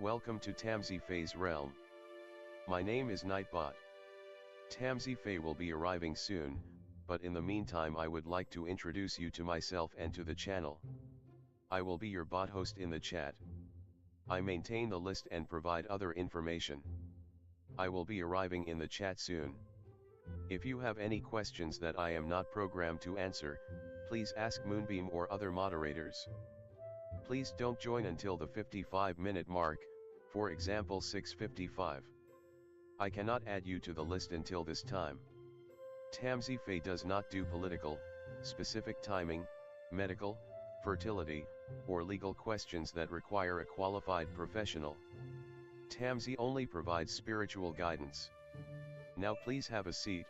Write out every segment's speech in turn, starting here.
Welcome to Tamsyfae's realm. My name is Nightbot. Tamsyfae will be arriving soon, but in the meantime I would like to introduce you to myself and to the channel. I will be your bot host in the chat. I maintain the list and provide other information. I will be arriving in the chat soon. If you have any questions that I am not programmed to answer, please ask Moonbeam or other moderators. Please don't join until the 55-minute mark, for example 6:55. I cannot add you to the list until this time. Tamsyfae does not do political, specific timing, medical, fertility, or legal questions that require a qualified professional. Tamsy only provides spiritual guidance. Now please have a seat,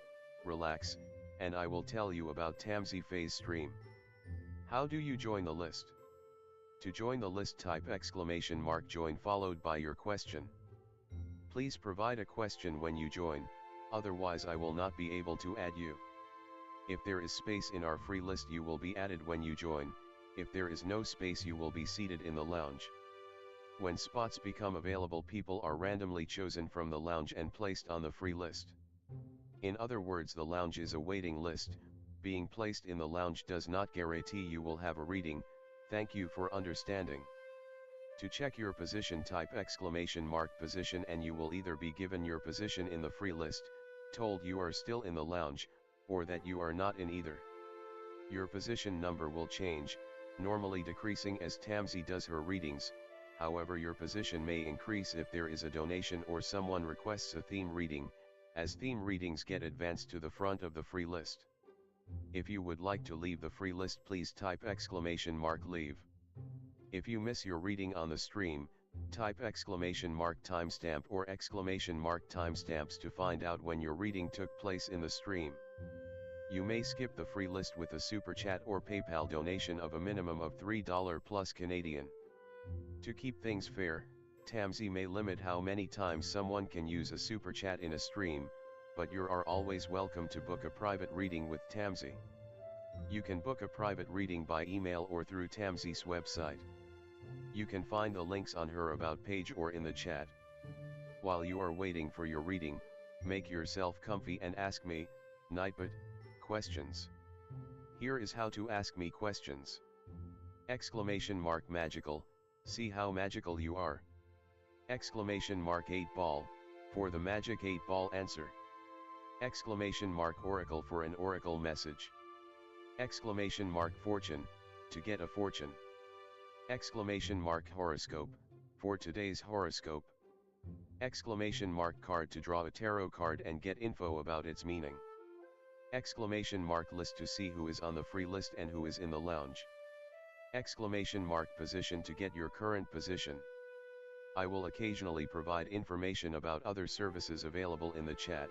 relax, and I will tell you about Tamsyfae's stream. How do you join the list? To join the list, type !join followed by your question. Please provide a question when you join, otherwise I will not be able to add you. If there is space in our free list, you will be added when you join. If there is no space, you will be seated in the lounge. When spots become available, people are randomly chosen from the lounge and placed on the free list. In other words, the lounge is a waiting list. Being placed in the lounge does not guarantee you will have a reading. Thank you for understanding. To check your position, type !position and you will either be given your position in the free list, told you are still in the lounge, or that you are not in either. Your position number will change, normally decreasing as Tamsy does her readings. However, your position may increase if there is a donation or someone requests a theme reading, as theme readings get advanced to the front of the free list. If you would like to leave the free list, please type !leave. If you miss your reading on the stream, type !timestamp or !timestamps to find out when your reading took place in the stream. You may skip the free list with a super chat or PayPal donation of a minimum of $3 plus Canadian. To keep things fair, Tamsy may limit how many times someone can use a super chat in a stream, but you are always welcome to book a private reading with Tamsy. You can book a private reading by email or through Tamsy's website. You can find the links on her about page or in the chat. While you are waiting for your reading, make yourself comfy and ask me, Nightbot, questions. Here is how to ask me questions. !magical, see how magical you are. !8ball, for the magic 8-ball answer. !oracle for an oracle message. !fortune, to get a fortune. !horoscope, for today's horoscope. !card to draw a tarot card and get info about its meaning. !list to see who is on the free list and who is in the lounge. !position to get your current position. I will occasionally provide information about other services available in the chat.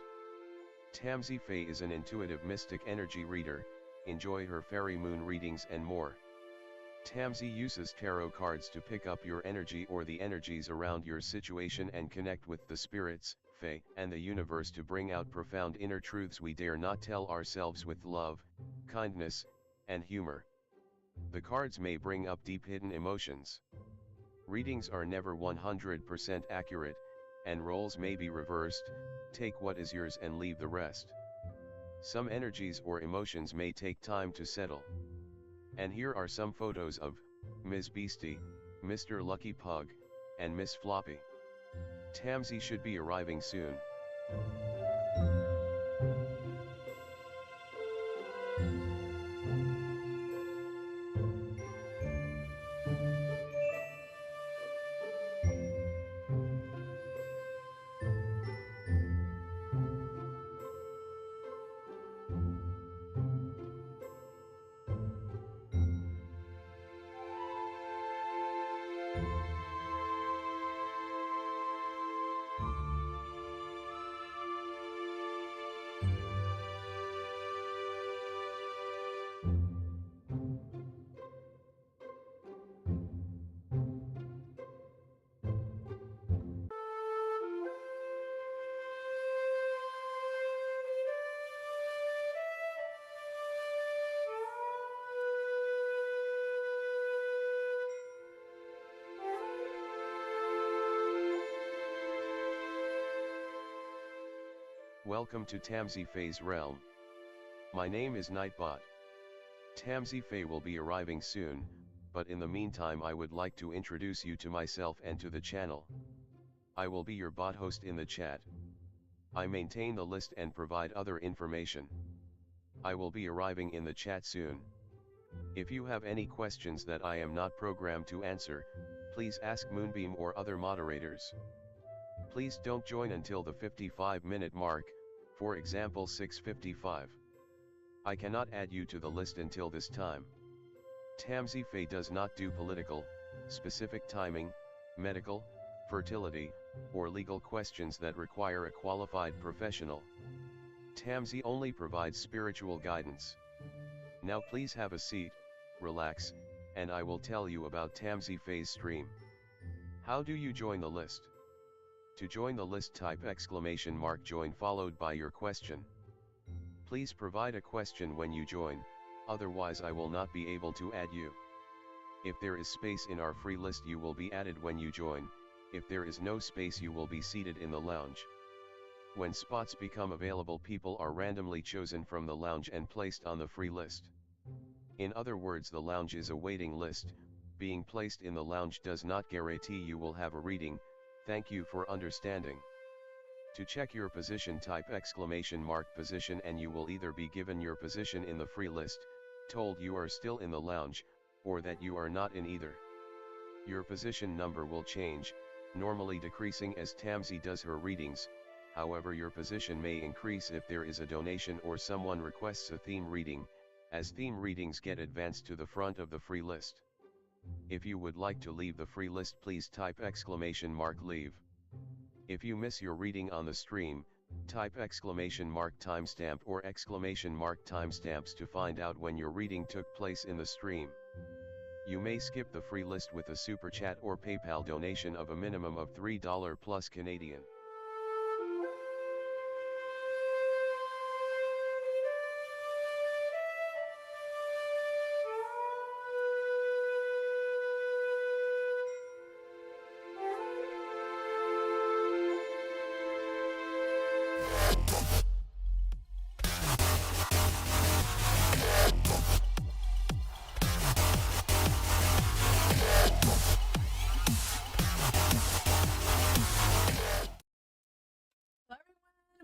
Tamsyfae is an intuitive mystic energy reader. Enjoy her fairy moon readings and more. Tamsy uses tarot cards to pick up your energy or the energies around your situation and connect with the spirits, fae, and the universe to bring out profound inner truths we dare not tell ourselves with love, kindness, and humor. The cards may bring up deep hidden emotions. Readings are never 100% accurate, and roles may be reversed. Take what is yours and leave the rest. Some energies or emotions may take time to settle. And here are some photos of Ms. Beastie, Mr. Lucky Pug, and Miss Floppy. Tamsy should be arriving soon. Welcome to tamsyfae's realm. My name is Nightbot. Tamsyfae will be arriving soon, but in the meantime I would like to introduce you to myself and to the channel. I will be your bot host in the chat. I maintain the list and provide other information. I will be arriving in the chat soon. If you have any questions that I am not programmed to answer, please ask Moonbeam or other moderators. Please don't join until the 55-minute mark, for example 6:55. I cannot add you to the list until this time. Tamsyfae does not do political, specific timing, medical, fertility, or legal questions that require a qualified professional. Tamsy only provides spiritual guidance. Now please have a seat, relax, and I will tell you about Tamsyfae's stream. How do you join the list? To join the list, type !join followed by your question. Please provide a question when you join, otherwise I will not be able to add you. If there is space in our free list, you will be added when you join. If there is no space, you will be seated in the lounge. When spots become available, people are randomly chosen from the lounge and placed on the free list. In other words, the lounge is a waiting list. Being placed in the lounge does not guarantee you will have a reading. Thank you for understanding. To check your position, type !position and you will either be given your position in the free list, told you are still in the lounge, or that you are not in either. Your position number will change, normally decreasing as Tamsy does her readings. However, your position may increase if there is a donation or someone requests a theme reading, as theme readings get advanced to the front of the free list. If you would like to leave the free list, please type !leave. If you miss your reading on the stream, type !timestamp or !timestamps to find out when your reading took place in the stream. You may skip the free list with a super chat or PayPal donation of a minimum of $3 plus Canadian.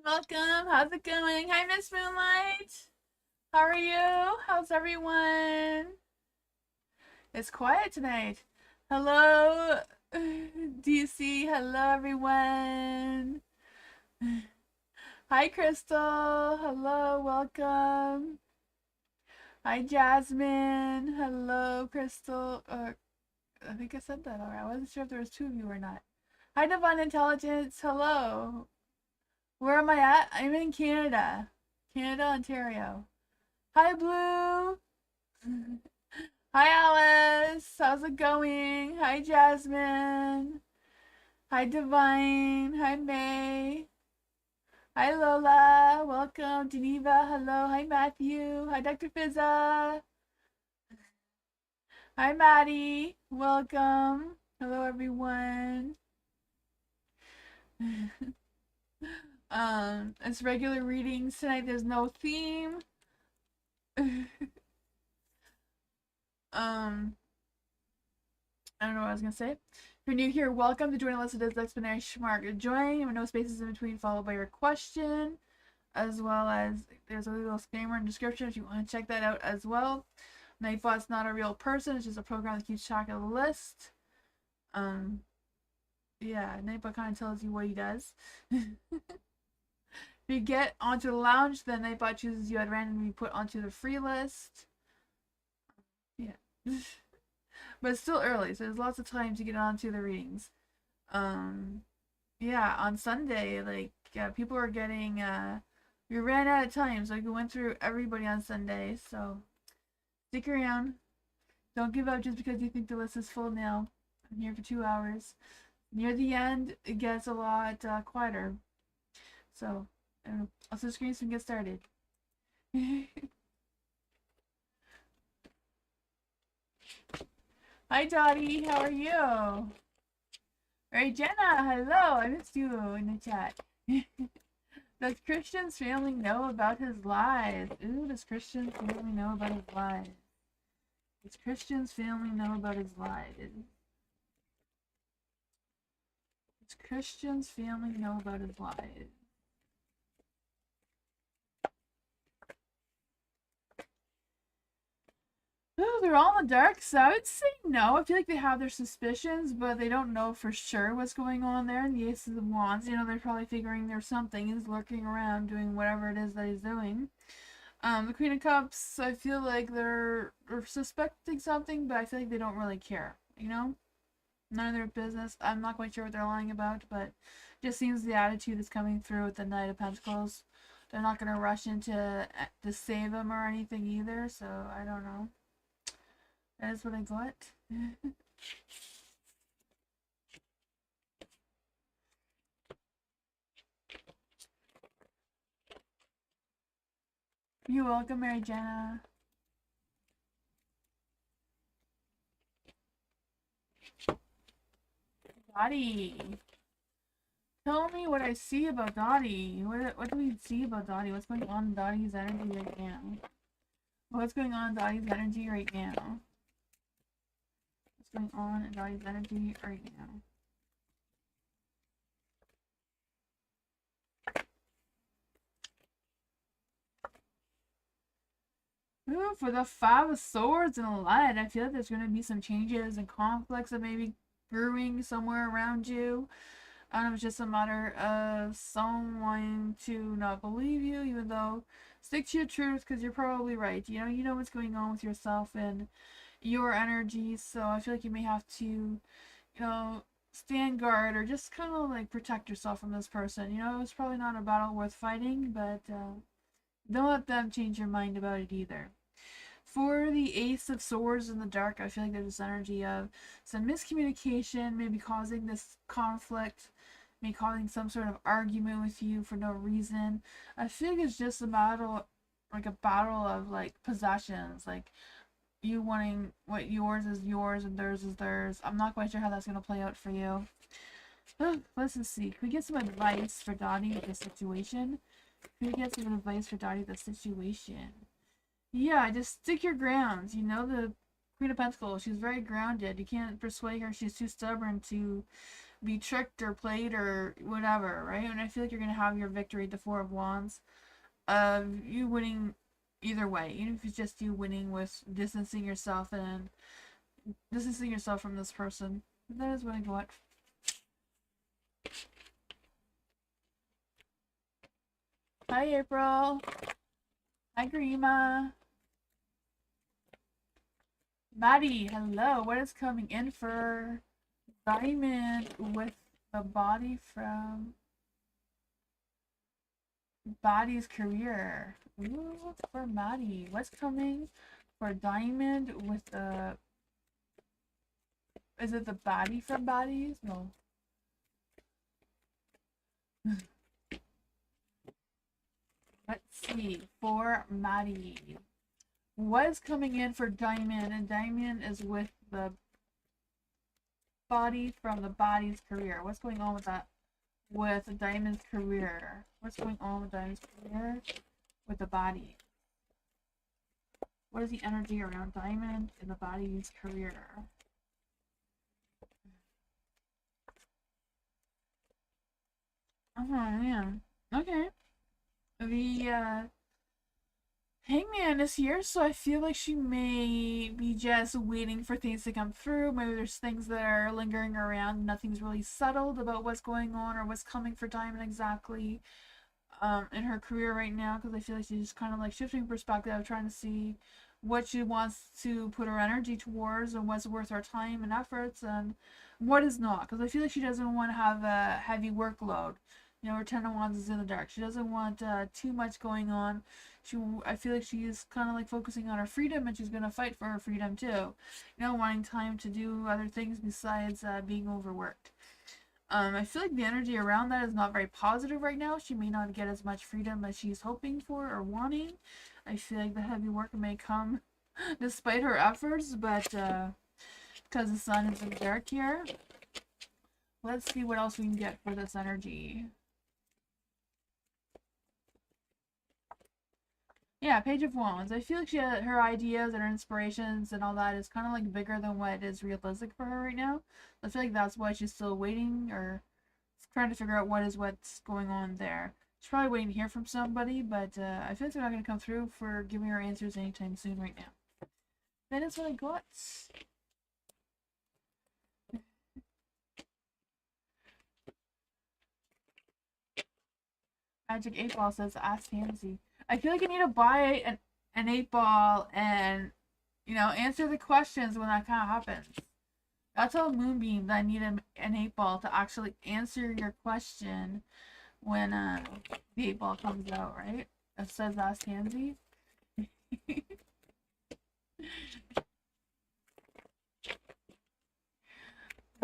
Welcome. How's it going? Hi, Miss Moonlight. How are you? How's everyone? It's quiet tonight. Hello, DC. Hello, everyone. Hi, Crystal. Hello, welcome. Hi, Jasmine. Hello, Crystal. I think I said that alright. I wasn't sure if there was two of you or not. Hi, Divine Intelligence. Hello. Where am I at? I'm in Canada. Canada, Ontario. Hi, Blue. Hi, Alice. How's it going? Hi, Jasmine. Hi, Divine. Hi, May. Hi, Lola. Welcome. Geneva. Hello. Hi, Matthew. Hi, Dr. Fizza. Hi, Maddie. Welcome. Hello, everyone. It's regular readings tonight. There's no theme. I don't know what I was gonna say. If you're new here, welcome to join a list of explanation mark. Join with no spaces in between, followed by your question, as well as there's a little disclaimer and description if you want to check that out as well. Nightbot's not a real person; it's just a program that keeps track of the list. Yeah, Nightbot kind of tells you what he does. If you get onto the lounge, then Nightbot chooses you at random to be put onto the free list. Yeah. But it's still early, so there's lots of time to get onto the readings. Yeah, on Sunday, like, people are getting, we ran out of time, so we went through everybody on Sunday, so stick around. Don't give up just because you think the list is full now. I'm here for 2 hours. Near the end, it gets a lot quieter. So, I'll switch screens and get started. Hi, Dottie. How are you? Alright, Jenna. Hello. I missed you in the chat. Does Christian's family know about his lies? Ooh, does Christian's family know about his lies? Does Christian's family know about his lies? Does Christian's family know about his lies? Oh, they're all in the dark, so I would say no. I feel like they have their suspicions, but they don't know for sure what's going on there. And the Ace of Wands, you know, they're probably figuring there's something is lurking around doing whatever it is that he's doing. The Queen of Cups, I feel like they're suspecting something, but I feel like they don't really care, you know? None of their business. I'm not quite sure what they're lying about, but just seems the attitude is coming through with the Knight of Pentacles. They're not going to rush into to save him or anything either, so I don't know. That is what I got. You're welcome, Mary Jenna. Dottie. Tell me what I see about Dottie. What do we see about Dottie? What's going on in Dottie's energy right now? What's going on in Dottie's energy right now? What's going on in Dottie's energy right now? Ooh, for the Five of Swords and a Light, I feel like there's going to be some changes and conflicts that may be brewing somewhere around you. I don't know, it's just a matter of someone to not believe you, even though stick to your truth because you're probably right. You know what's going on with yourself and your energy, so I feel like you may have to, stand guard or just kind of like protect yourself from this person. It's probably not a battle worth fighting, but don't let them change your mind about it either. For the Ace of Swords in the dark, I feel like there's this energy of some miscommunication, maybe causing this conflict, maybe causing some sort of argument with you for no reason. I feel like it's just a battle, like a battle of like possessions, like you wanting what yours is yours and theirs is theirs. I'm not quite sure how that's gonna play out for you. Let's just see. Can we get some advice for Dottie with this situation? Can we get some advice for Dottie with this situation? Yeah, just stick your grounds. The Queen of Pentacles, she's very grounded. You can't persuade her. She's too stubborn to be tricked or played or whatever, right? And I feel like you're going to have your victory, the Four of Wands, of you winning either way. Even if it's just you winning with distancing yourself from this person. That is what I got. Hi, April. Hi, Grima. Maddie, hello. What is coming in for Diamond with the body from Body's career? Ooh, for Maddie. What's coming for Diamond with the... Is it the body from Bodies? No. Let's see. For Maddie. What is coming in for Diamond? And Diamond is with the body from the Body's career. What's going on with that? With Diamond's career. What's going on with Diamond's career? With the body. What is the energy around Diamond and the Body's career? Oh man. Okay. The Hangman is here, so I feel like she may be just waiting for things to come through. Maybe there's things that are lingering around. Nothing's really settled about what's going on or what's coming for Diamond exactly in her career right now, because I feel like she's just kind of like shifting perspective, trying to see what she wants to put her energy towards and what's worth her time and efforts and what is not, because I feel like she doesn't want to have a heavy workload. Her Ten of Wands is in the dark. She doesn't want too much going on. I feel like she's kind of like focusing on her freedom, and she's going to fight for her freedom too. Wanting time to do other things besides being overworked. I feel like the energy around that is not very positive right now. She may not get as much freedom as she's hoping for or wanting. I feel like the heavy work may come despite her efforts, but because the sun is in the dark here. Let's see what else we can get for this energy. Yeah, Page of Wands. I feel like her ideas and her inspirations and all that is kind of like bigger than what is realistic for her right now. I feel like that's why she's still waiting or trying to figure out what's going on there. She's probably waiting to hear from somebody, but I feel like they're not going to come through for giving her answers anytime soon right now. That is what I got. Magic 8 Ball says, ask Tansy. I feel like I need to buy an 8 Ball and, answer the questions when that kind of happens. That's all Moonbeam that I need an 8 Ball to actually answer your question when the 8 Ball comes out, right? It says ask Tansy.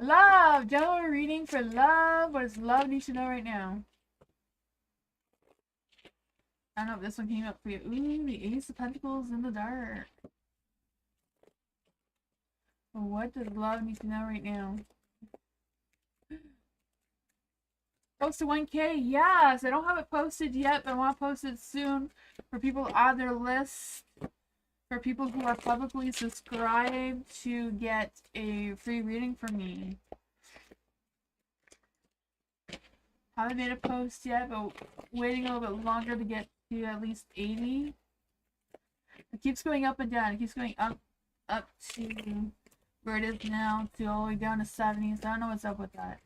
Love! General reading for love. What does love need to know right now? I don't know if this one came up for you. Ooh, the Ace of Pentacles in the dark. What does love need to know right now? Close to 1K? Yes! I don't have it posted yet, but I want to post it soon for people to add their list. For people who are publicly subscribed to get a free reading from me. Haven't made a post yet, but waiting a little bit longer to get to at least 80. It keeps going up and down. It keeps going up to where it is now, to all the way down to 70. So I don't know what's up with that.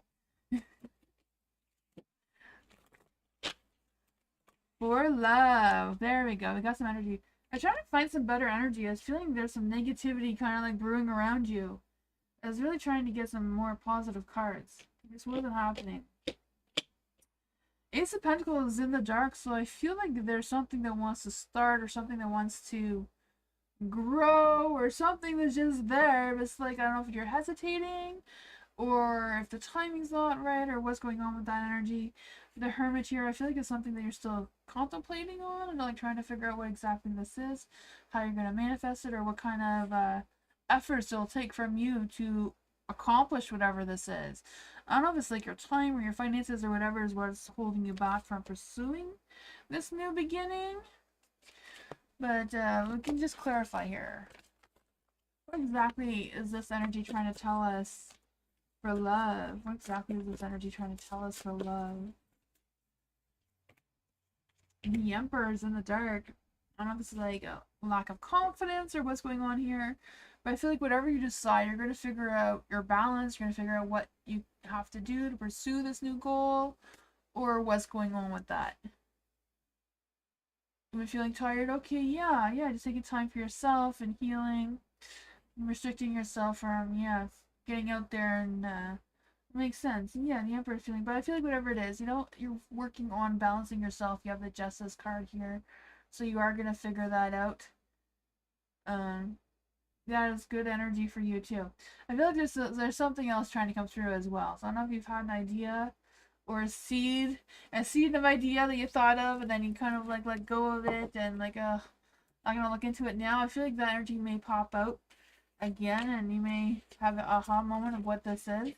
For love. There we go. We got some energy. I'm trying to find some better energy. I was feeling there's some negativity kind of like brewing around you. I was really trying to get some more positive cards. This wasn't happening. Ace of Pentacles is in the dark, so I feel like there's something that wants to start or something that wants to grow or something that's just there. But it's like, I don't know if you're hesitating or if the timing's not right or what's going on with that energy. The Hermit here, I feel like it's something that you're still contemplating on and like trying to figure out what exactly this is, how you're going to manifest it, or what kind of efforts it'll take from you to accomplish whatever this is. I don't know if it's like your time or your finances or whatever is what's holding you back from pursuing this new beginning. But we can just clarify here. What exactly is this energy trying to tell us for love? What exactly is this energy trying to tell us for love? The Emperor's in the dark. I don't know if this is like a lack of confidence or what's going on here. But I feel like whatever you decide, you're going to figure out your balance. You're going to figure out what you have to do to pursue this new goal. Or what's going on with that. Am I feeling tired? Okay, yeah. Just taking time for yourself and healing. And restricting yourself from, getting out there and makes sense. Yeah, the Emperor feeling, but I feel like whatever it is, you're working on balancing yourself. You have the Justice card here, so you are gonna figure that out. That is good energy for you too. I feel like there's something else trying to come through as well. So I don't know if you've had an idea or a seed of idea that you thought of, and then you kind of like let go of it and like I'm gonna look into it now. I feel like that energy may pop out again, and you may have an aha moment of what this is.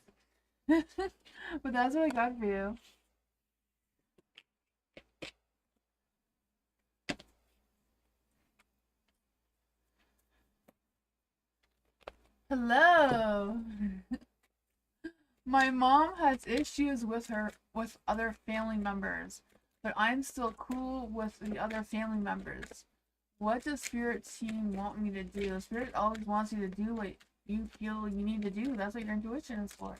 But that's what I got for you. Hello. My mom has issues with other family members, but I'm still cool with the other family members. What does Spirit Team want me to do? Spirit always wants you to do what you feel you need to do. That's what your intuition is for.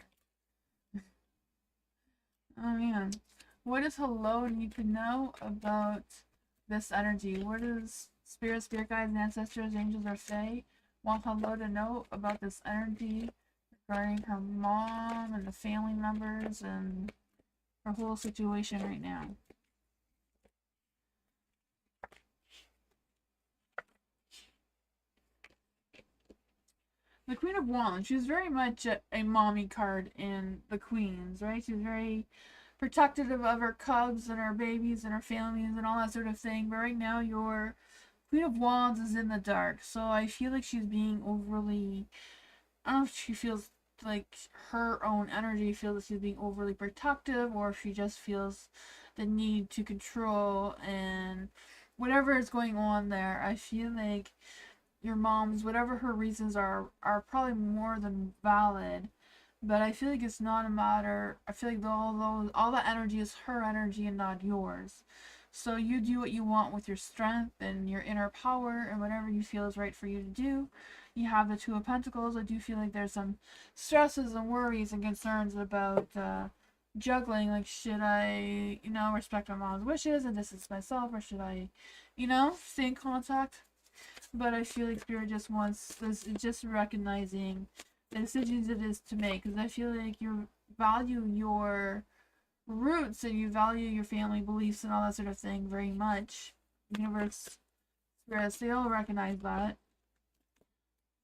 Oh man. What does Hello need to know about this energy? What does spirit guides, ancestors, angels, or fae want Hello to know about this energy regarding her mom and the family members and her whole situation right now? The Queen of Wands, she's very much a mommy card in the Queens, right? She's very protective of her cubs and her babies and her families and all that sort of thing. But right now, your Queen of Wands is in the dark. So I feel like she's being overly, I don't know if she feels like her own energy feels that she's being overly protective, or if she just feels the need to control and whatever is going on there, I feel like your mom's, whatever her reasons are probably more than valid. But I feel like it's not a matter. I feel like all that energy is her energy and not yours. So you do what you want with your strength and your inner power and whatever you feel is right for you to do. You have the Two of Pentacles. I do feel like there's some stresses and worries and concerns about juggling. Like, should I, respect my mom's wishes and distance myself, or should I, stay in contact? But I feel like Spirit just wants this, just recognizing the decisions it is to make, because I feel like you value your roots and you value your family beliefs and all that sort of thing very much. Universe, spirits, they all recognize that.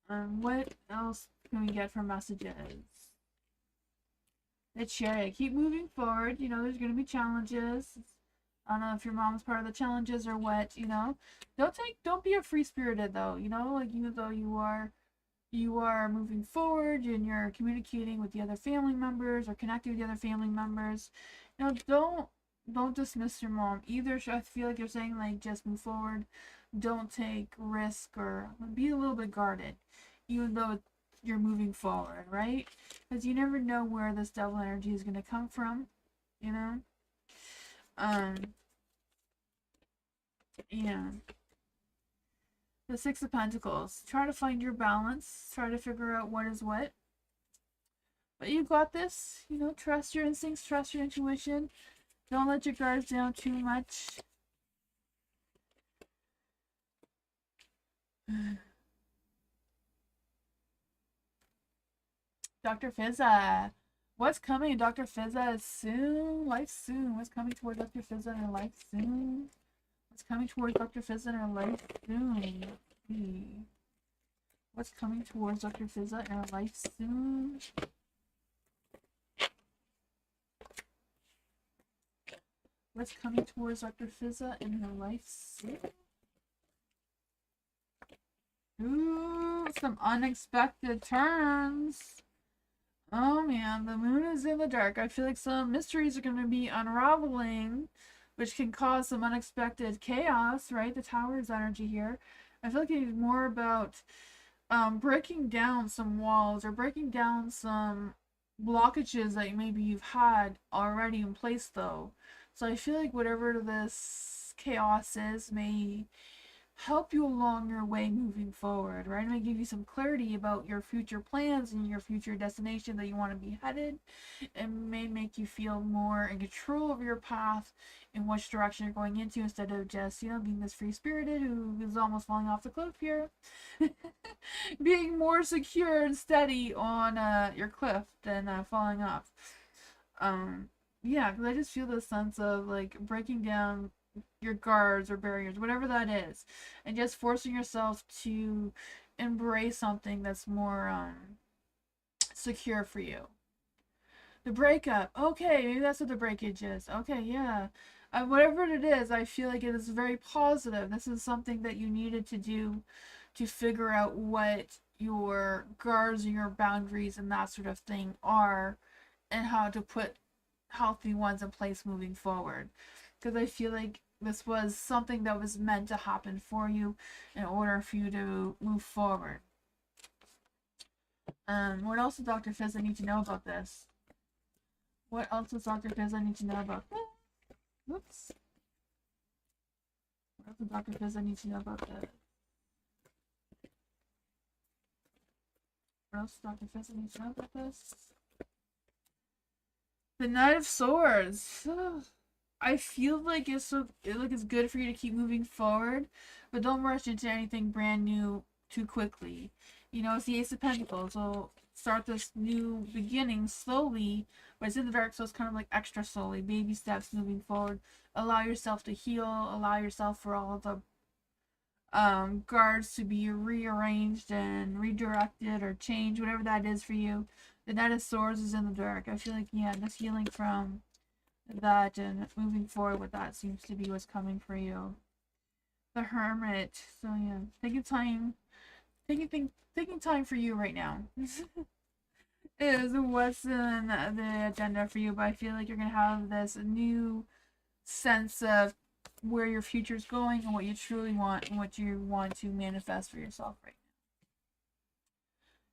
What else can we get from messages? The Chariot. Keep moving forward. There's going to be challenges. I don't know if your mom's part of the challenges or what. Don't be a free spirited though. Like, even though you are moving forward and you're communicating with the other family members or connecting with the other family members, don't dismiss your mom either. I feel like you're saying, like, just move forward, don't take risk, or be a little bit guarded even though you're moving forward, right? Because you never know where this devil energy is going to come from. Yeah. The Six of Pentacles. Try to find your balance. Try to figure out what is what. But you got this. Trust your instincts. Trust your intuition. Don't let your guards down too much. Dr. Fizza. What's coming in Dr. Fizza soon? Life soon. What's coming towards Dr. Fizza in her life soon? What's coming towards Dr. Fizza in her life soon? What's coming towards Dr. Fizza in her life soon? What's coming towards Dr. Fizza in her life soon? Ooh, some unexpected turns. Oh man, the moon is in the dark. I feel like some mysteries are going to be unraveling, which can cause some unexpected chaos, right? The Tower's energy here. I feel like it's more about breaking down some walls or breaking down some blockages that maybe you've had already in place, though. So I feel like whatever this chaos is may help you along your way moving forward, right? It may give you some clarity about your future plans and your future destination that you want to be headed. It may make you feel more in control of your path and which direction you're going into, instead of just, being this free-spirited who is almost falling off the cliff here. Being more secure and steady on your cliff than falling off. Yeah, because I just feel this sense of, like, breaking down your guards or barriers, whatever that is, and just forcing yourself to embrace something that's more secure for you. The breakup. Okay, maybe that's what the breakage is. Okay, yeah. Whatever it is, I feel like it is very positive. This is something that you needed to do to figure out what your guards and your boundaries and that sort of thing are, and how to put healthy ones in place moving forward. Because I feel like this was something that was meant to happen for you in order for you to move forward. What else does Dr. Fizz need to know about this? What else does Dr. Fizz need to know about this? Whoops. What else does Dr. Fizz need to know about this? What else does Dr. Fizz need to know about this? The Knight of Swords. I feel like it's good for you to keep moving forward, but don't rush into anything brand new too quickly. It's the Ace of Pentacles, so start this new beginning slowly, but it's in the dark, so it's kind of like extra slowly, baby steps moving forward. Allow yourself to heal, allow yourself for all the guards to be rearranged and redirected or changed, whatever that is for you. The Knight of Swords is in the dark. I feel like, yeah, just healing from that and moving forward with that seems to be what's coming for you. The Hermit. So yeah, taking time for you right now is what's in the agenda for you. But I feel like you're gonna have this new sense of where your future's going and what you truly want and what you want to manifest for yourself right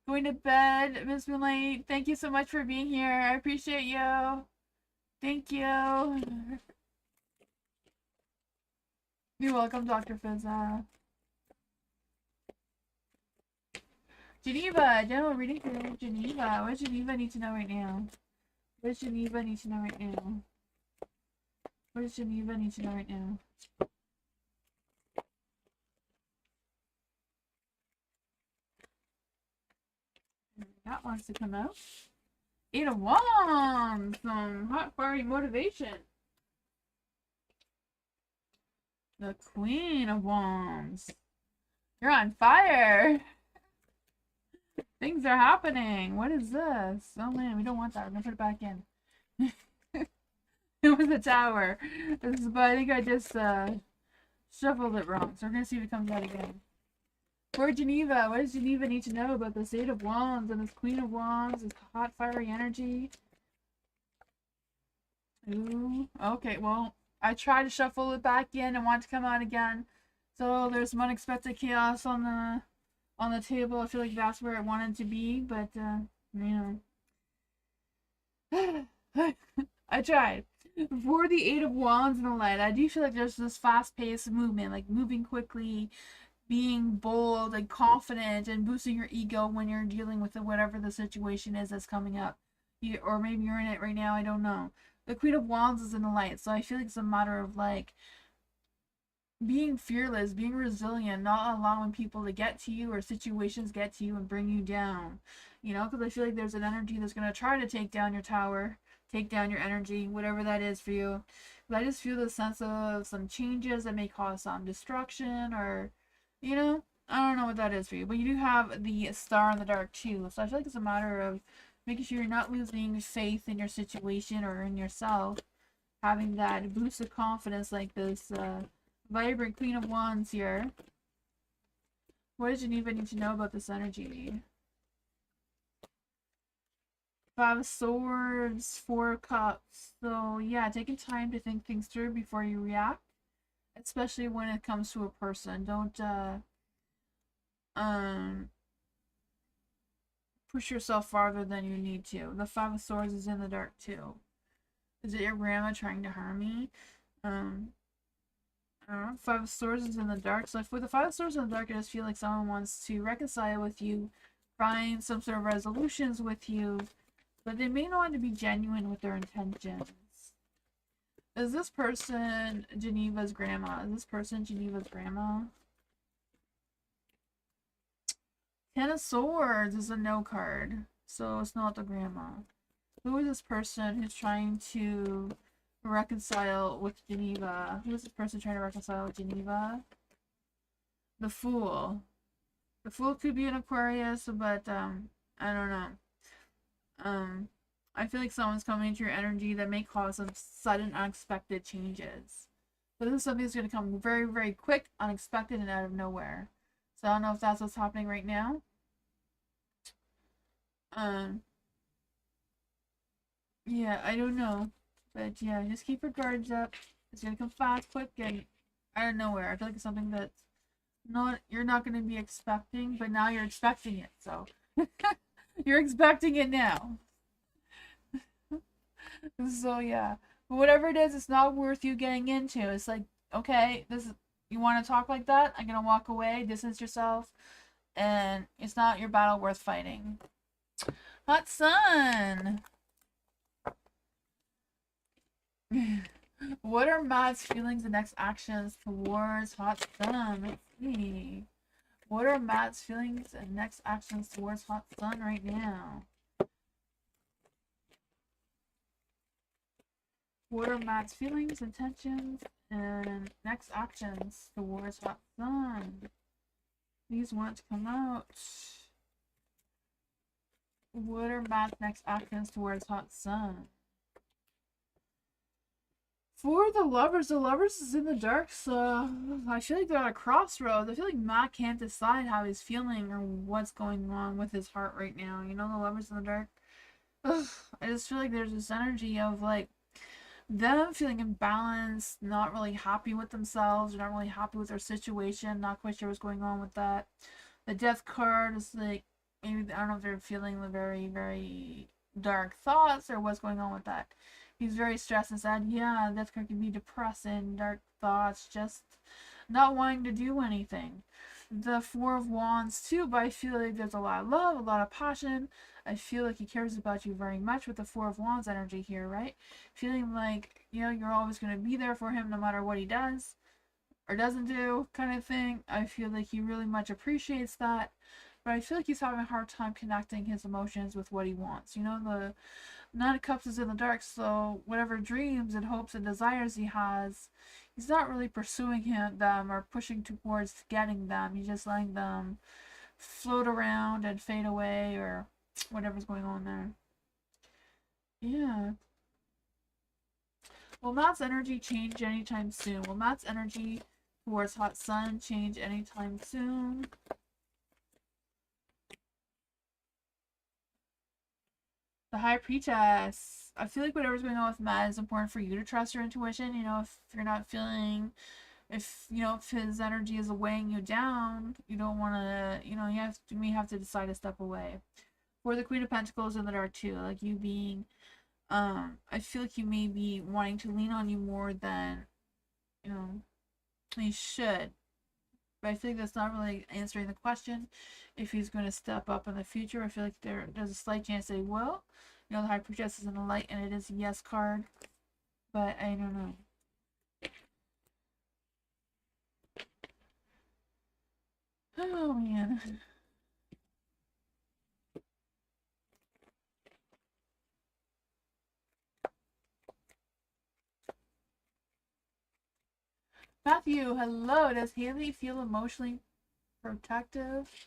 now. Going to bed, Miss Moonlight. Thank you so much for being here. I appreciate you. Thank you. You're welcome, Dr. Fizza. Geneva, general reading for Geneva. What does Geneva need to know right now? What does Geneva need to know right now? What does Geneva need to know right now? That wants to come out. 8 of Wands. Some hot, fiery motivation. The Queen of Wands. You're on fire. Things are happening. What is this? Oh man, we don't want that. We're gonna put it back in. It was a tower. But I think I just shuffled it wrong. So we're gonna see if it comes out again. For Geneva, what does Geneva need to know about this 8 of Wands and this Queen of Wands, this hot, fiery energy? Ooh, okay, well, I tried to shuffle it back in and want it to come out again. So there's some unexpected chaos on the table. I feel like that's where it wanted to be, but you know. I tried. For the 8 of Wands in the light, I do feel like there's this fast-paced movement, like moving quickly, being bold and confident and boosting your ego when you're dealing with whatever the situation is that's coming up. Or maybe you're in it right now, I don't know. The Queen of Wands is in the light, so I feel like it's a matter of like being fearless, being resilient, not allowing people to get to you or situations get to you and bring you down. You know, because I feel like there's an energy that's going to try to take down your tower, take down your energy, whatever that is for you. But I just feel the sense of some changes that may cause some destruction or, you know, I don't know what that is for you. But you do have the Star in the Dark too. So I feel like it's a matter of making sure you're not losing faith in your situation or in yourself. Having that boost of confidence like this vibrant Queen of Wands here. What does Geneva need to know about this energy? 5 of Swords, 4 of Cups. So yeah, taking time to think things through before you react. Especially when it comes to a person. Don't push yourself farther than you need to. The 5 of Swords is in the dark too. Is it your grandma trying to harm me? I don't know. 5 of Swords is in the dark. So with the 5 of Swords in the dark, I just feel like someone wants to reconcile with you, find some sort of resolutions with you, but they may not want to be genuine with their intentions. Is this person Geneva's grandma? Is this person Geneva's grandma? 10 of Swords is a no card, so it's not the grandma. Who is this person who's trying to reconcile with Geneva? Who is this person trying to reconcile with Geneva? The Fool. The Fool could be an Aquarius, but I don't know. I feel like someone's coming into your energy that may cause some sudden, unexpected changes. But this is something that's going to come very, very quick, unexpected, and out of nowhere. So I don't know if that's what's happening right now. Yeah, I don't know. But yeah, just keep your guards up. It's going to come fast, quick, and out of nowhere. I feel like it's something that's you're not going to be expecting, but now you're expecting it. So you're expecting it now. So yeah, but whatever it is, it's not worth you getting into. It's like, okay, you want to talk like that? I'm gonna walk away, distance yourself, and it's not your battle worth fighting. Hot Sun. What are Matt's feelings and next actions towards Hot Sun? Let's see. What are Matt's feelings and next actions towards Hot Sun right now? What are Matt's feelings, intentions, and next actions towards Hot Sun? These want to come out. What are Matt's next actions towards Hot Sun? For the Lovers is in the dark, so I feel like they're at a crossroads. I feel like Matt can't decide how he's feeling or what's going on with his heart right now. You know, the Lovers in the dark? Ugh, I just feel like there's this energy of like them feeling imbalanced, not really happy with themselves, not really happy with their situation, not quite sure what's going on with that. The death card is like, maybe, I don't know if they're feeling the very, very dark thoughts or what's going on with that. He's very stressed and sad. Yeah, death card can be depressing, dark thoughts, just not wanting to do anything. The Four of Wands too, but I feel like there's a lot of love, a lot of passion. I feel like he cares about you very much with the Four of Wands energy here, right? Feeling like, you know, you're always going to be there for him no matter what he does or doesn't do, kind of thing. I feel like he really much appreciates that, but I feel like he's having a hard time connecting his emotions with what he wants. You know, the Nine of Cups is in the dark, so whatever dreams and hopes and desires he has, he's not really pursuing them or pushing towards getting them. He's just letting them float around and fade away or whatever's going on there. Yeah. Will Matt's energy change anytime soon? Will Matt's energy towards Hot Sun change anytime soon? The High Priestess. I feel like whatever's going on with Matt is important for you to trust your intuition. You know, if you're not feeling, if you know, if his energy is weighing you down, you don't want to, you know, you may have to decide to step away. For the Queen of Pentacles in the dark too, like you being, I feel like you may be wanting to lean on you more than, you know, he should. But I feel like that's not really answering the question. If he's going to step up in the future, I feel like there's a slight chance that he will. You know, the High Priestess is in the light, and it is a yes card. But I don't know. Oh, man. Matthew, hello. Does Haley feel emotionally protective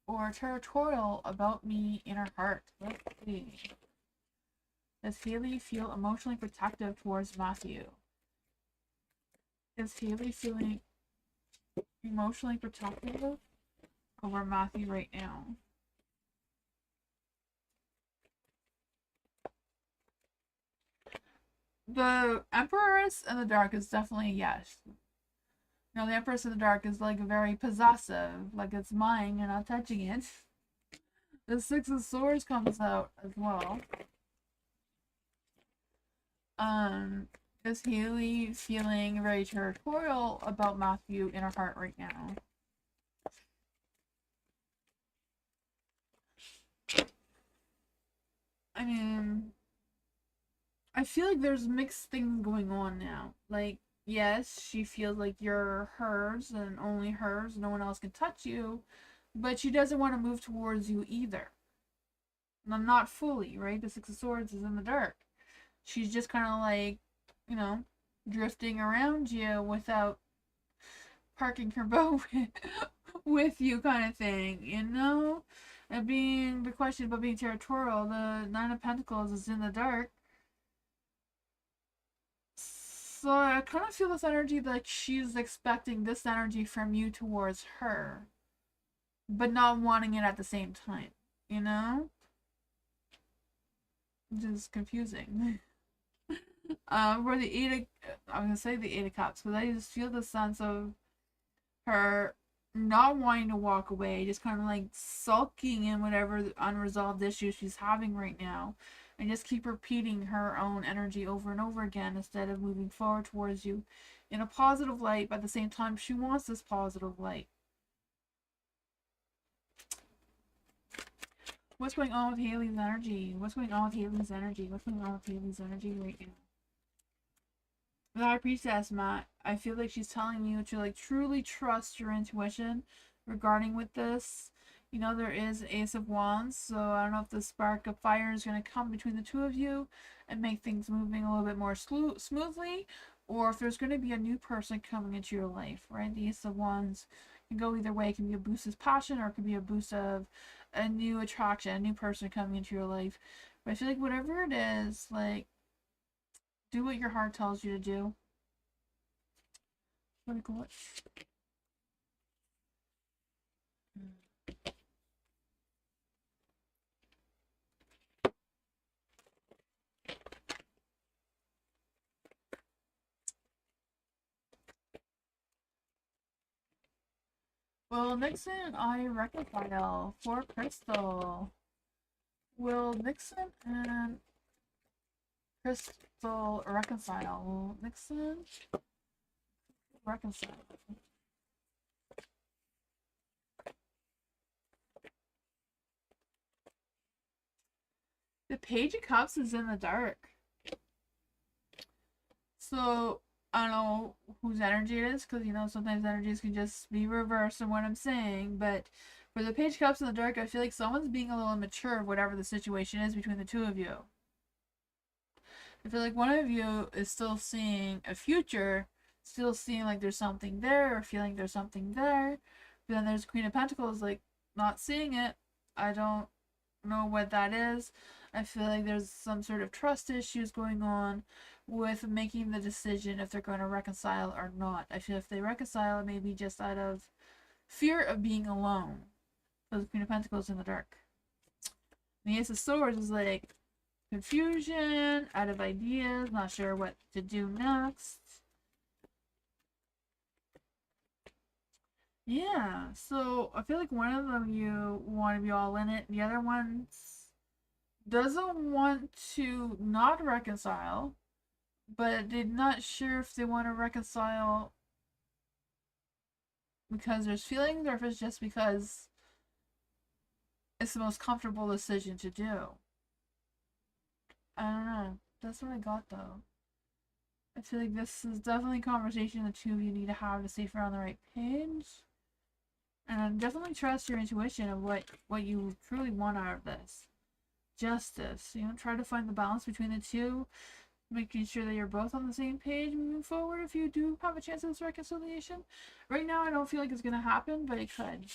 or territorial about me in her heart? Let's see. Does Haley feel emotionally protective towards Matthew? Is Haley feeling emotionally protective over Matthew right now? The Empress in the Dark is definitely a yes. You know, the Empress in the Dark is like very possessive, like it's mine, you're not touching it. The Six of Swords comes out as well. Is Haley feeling very territorial about Matthew in her heart right now? I mean, I feel like there's mixed things going on now. Like, yes, she feels like you're hers and only hers, no one else can touch you, but she doesn't want to move towards you either. Not fully, right? The Six of Swords is in the dark. She's just kind of like, you know, drifting around you without parking her boat with you, kind of thing, you know? And being the question about being territorial, the Nine of Pentacles is in the dark. So I kind of feel this energy like she's expecting this energy from you towards her, but not wanting it at the same time, you know? Which is confusing. For the I'm gonna say the Eight of Cups, because I just feel the sense of her not wanting to walk away, just kind of like sulking in whatever unresolved issue she's having right now, and just keep repeating her own energy over and over again instead of moving forward towards you in a positive light, but at the same time, she wants this positive light. What's going on with Haley's energy? What's going on with Haley's energy? What's going on with Haley's energy right now? The High Priestess, Matt, I feel like she's telling you to like truly trust your intuition regarding with this. You know, there is Ace of Wands, so I don't know if the spark of fire is going to come between the two of you and make things moving a little bit more smoothly, or if there's going to be a new person coming into your life, right? The Ace of Wands can go either way. It can be a boost of passion, or it can be a boost of a new attraction, a new person coming into your life. But I feel like whatever it is, like, do what your heart tells you to do. What do you call it? Will Nixon and I reconcile for Crystal? Will Nixon and Crystal reconcile? Will Nixon reconcile? The Page of Cups is in the dark. So, I don't know whose energy it is, because, you know, sometimes energies can just be reversed in what I'm saying, but for the Page of Cups in the dark, I feel like someone's being a little immature, whatever the situation is between the two of you. I feel like one of you is still seeing a future, still seeing like there's something there, or feeling there's something there, but then there's Queen of Pentacles, like, not seeing it. I don't know what that is. I feel like there's some sort of trust issues going on with making the decision if they're going to reconcile or not. I feel if they reconcile, maybe just out of fear of being alone. Because the Queen of Pentacles in the dark. And the Ace of Swords is like confusion, out of ideas, not sure what to do next. Yeah, so I feel like one of them you want to be all in it, the other one doesn't want to not reconcile, but they're not sure if they want to reconcile because there's feelings or if it's just because it's the most comfortable decision to do. I don't know. That's what I got though. I feel like this is definitely a conversation the two of you need to have to see if you're on the right page. And definitely trust your intuition of what you truly want out of this. Justice. You know, try to find the balance between the two, making sure that you're both on the same page moving forward if you do have a chance of this reconciliation. Right now, I don't feel like it's going to happen, but it could.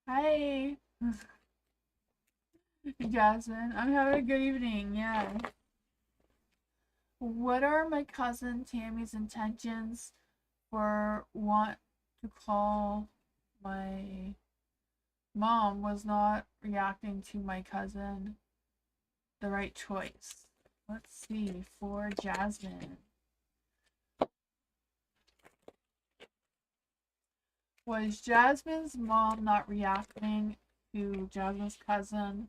Hi, Jasmine. I'm having a good evening, yeah. What are my cousin Tammy's intentions for want to call my mom was not reacting to my cousin the right choice? Let's see, for Jasmine. Was Jasmine's mom not reacting to Jasmine's cousin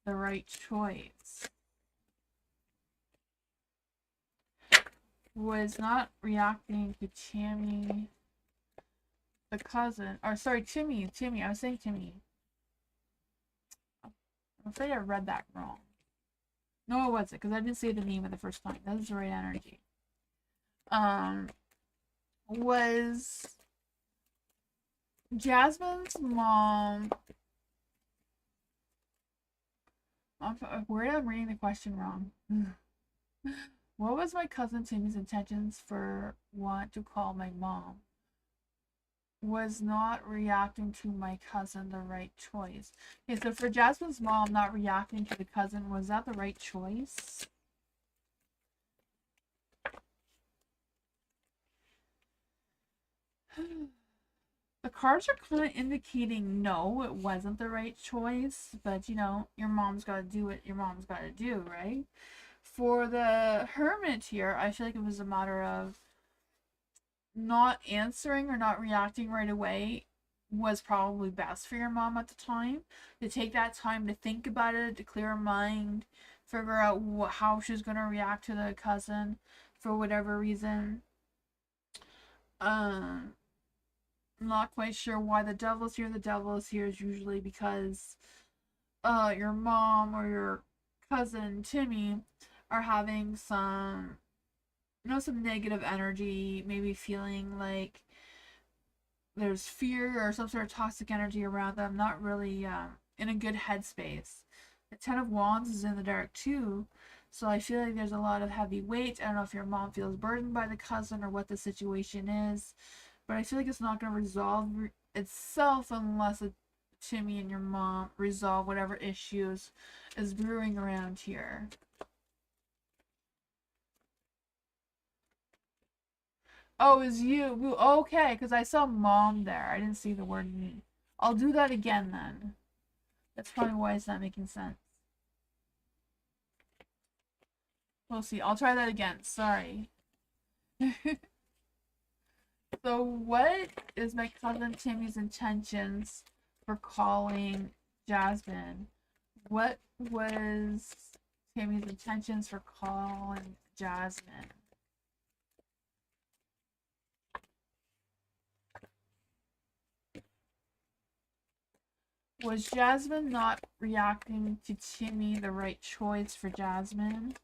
the right choice? Was not reacting to Tammy, the cousin, or sorry, Timmy, I was saying Timmy. I'm afraid I read that wrong. No, it wasn't, because I didn't say the name of the first time. That was the right energy. Was Jasmine's mom... I'm worried I'm reading the question wrong. What was my cousin Timmy's intentions for want to call my mom? Was not reacting to my cousin the right choice. Okay, so for Jasmine's mom not reacting to the cousin, was that the right choice? The cards are kind of indicating no, it wasn't the right choice, but you know, your mom's got to do what your mom's got to do, right? For the Hermit here, I feel like it was a matter of not answering or not reacting right away was probably best for your mom at the time. To take that time to think about it, to clear her mind, figure out how she's going to react to the cousin for whatever reason. Not quite sure why the devil's here. The devil is here is usually because your mom or your cousin Timmy are having some, you know, some negative energy, maybe feeling like there's fear or some sort of toxic energy around them, not really in a good headspace. The Ten of Wands is in the dark too, so I feel like there's a lot of heavy weight. I don't know if your mom feels burdened by the cousin or what the situation is, but I feel like it's not going to resolve itself unless Timmy and your mom resolve whatever issues is brewing around here. Oh, it was you. Okay, because I saw mom there. I didn't see the word me. I'll do that again then. That's probably why it's not making sense. We'll see. I'll try that again. Sorry. So what is my cousin Timmy's intentions for calling Jasmine? What was Timmy's intentions for calling Jasmine? Was Jasmine not reacting to Timmy the right choice for Jasmine?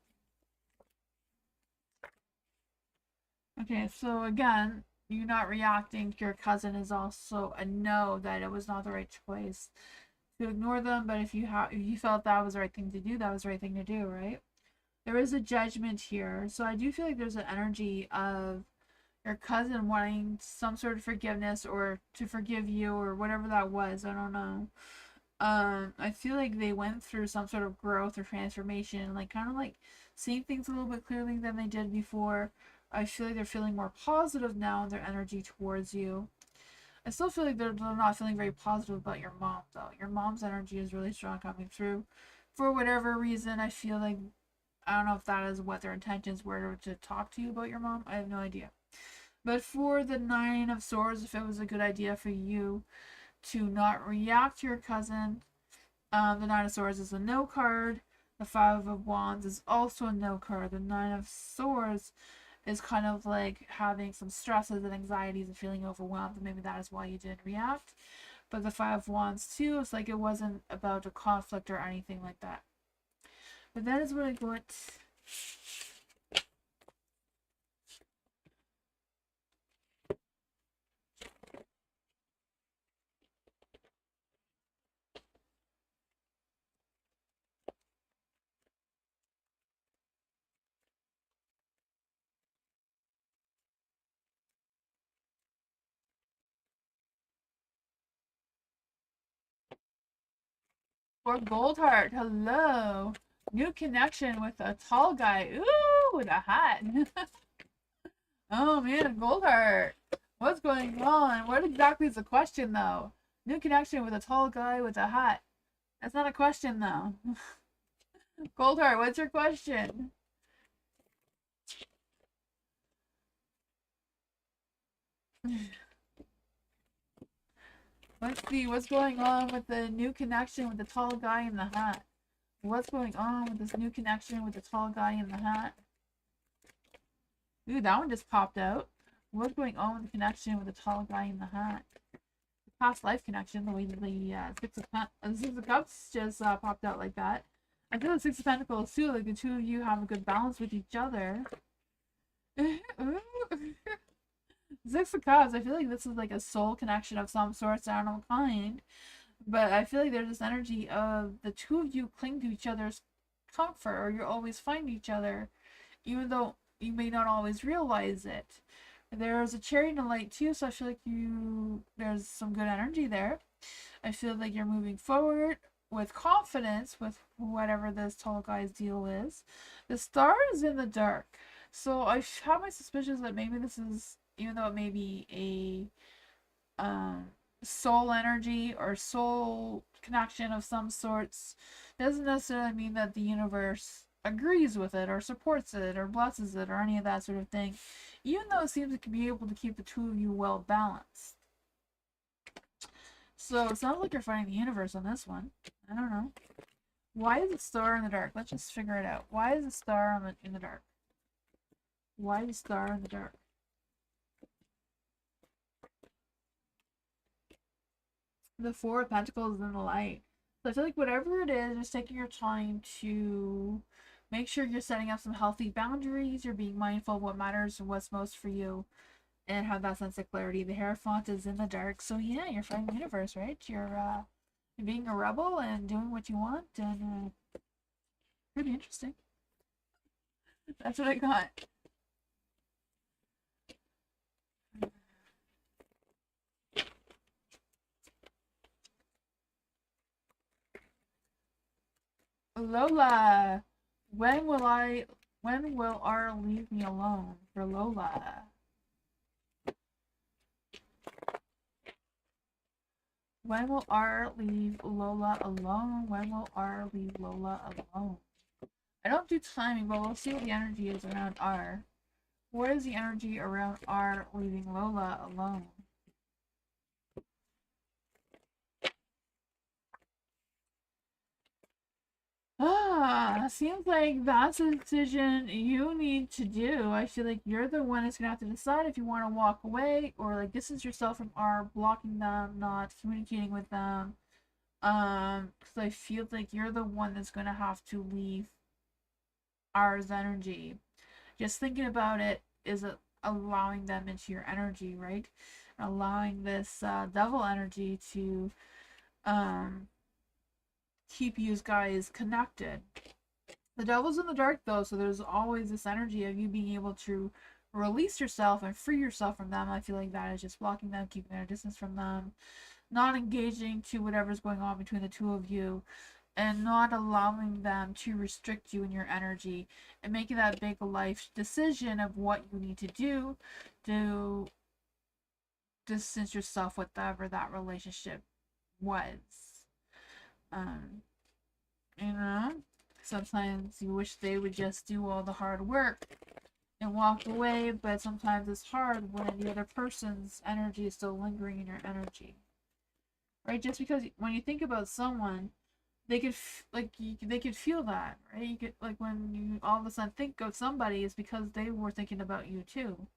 Okay, so again, you not reacting to your cousin is also a no, that it was not the right choice to ignore them. But if you felt that was the right thing to do, that was the right thing to do, right? There is a judgment here, so I do feel like there's an energy of your cousin wanting some sort of forgiveness or to forgive you or whatever that was. I don't know. I feel like they went through some sort of growth or transformation, like kind of like seeing things a little bit clearly than they did before. I feel like they're feeling more positive now in their energy towards you. I still feel like they're not feeling very positive about your mom, though. Your mom's energy is really strong coming through. For whatever reason, I feel like, I don't know if that is what their intentions were to talk to you about your mom. I have no idea. But for the Nine of Swords, if it was a good idea for you to not react to your cousin, the Nine of Swords is a no card. The Five of Wands is also a no card. The Nine of Swords is kind of like having some stresses and anxieties and feeling overwhelmed, and maybe that is why you didn't react. But the Five of Wands too, it's like it wasn't about a conflict or anything like that. But that is what I got. For Goldheart, hello. New connection with a tall guy. Ooh, with a hat. Oh man, Goldheart. What's going on? What exactly is the question though? New connection with a tall guy with a hat. That's not a question though. Goldheart, what's your question? What's going on with the new connection with the tall guy in the hat? What's going on with this new connection with the tall guy in the hat? Ooh, that one just popped out. What's going on with the connection with the tall guy in the hat? The past life connection, the way the Six of Cups just popped out like that. I feel the Six of Pentacles too, like the two of you have a good balance with each other. Six of Cups, I feel like this is like a soul connection of some sorts, I don't know kind. But I feel like there's this energy of the two of you cling to each other's comfort, or you always find each other, even though you may not always realize it. There's a cherry in the light too, so I feel like there's some good energy there. I feel like you're moving forward with confidence with whatever this tall guy's deal is. The star is in the dark, so I have my suspicions that maybe this is, even though it may be a soul energy or soul connection of some sorts, doesn't necessarily mean that the universe agrees with it or supports it or blesses it or any of that sort of thing, even though it seems to be able to keep the two of you well balanced. So it sounds like you're fighting the universe on this one. I don't know. Why is the star in the dark? Let's just figure it out. Why is the star in the dark? Why is the star in the dark? The Four of Pentacles in the light. So I feel like whatever it is, just taking your time to make sure you're setting up some healthy boundaries. You're being mindful of what matters and what's most for you, and have that sense of clarity. The Hierophant is in the dark, so yeah, you're fighting the universe, right? You're being a rebel and doing what you want, and pretty interesting. That's what I got. Lola, when will R leave me alone? For Lola. When will R leave Lola alone? When will R leave Lola alone? I don't do timing, but we'll see what the energy is around R. What is the energy around R leaving Lola alone? Seems like that's a decision you need to do. I feel like you're the one that's gonna have to decide if you want to walk away or like distance yourself from R, blocking them, not communicating with them. Because I feel like you're the one that's gonna have to leave R's energy. Just thinking about it is allowing them into your energy, right? Allowing this devil energy to um keep you guys connected. The devil's in the dark though, so there's always this energy of you being able to release yourself and free yourself from them. I feel like that is just blocking them, keeping their distance from them, not engaging to whatever's going on between the two of you, and not allowing them to restrict you in your energy, and making that big life decision of what you need to do to distance yourself whatever that relationship was. Um, you know, sometimes you wish they would just do all the hard work and walk away, but sometimes it's hard when the other person's energy is still lingering in your energy, right? Just because when you think about someone, they could they could feel that, right? You could like when you all of a sudden think of somebody, it's because they were thinking about you too.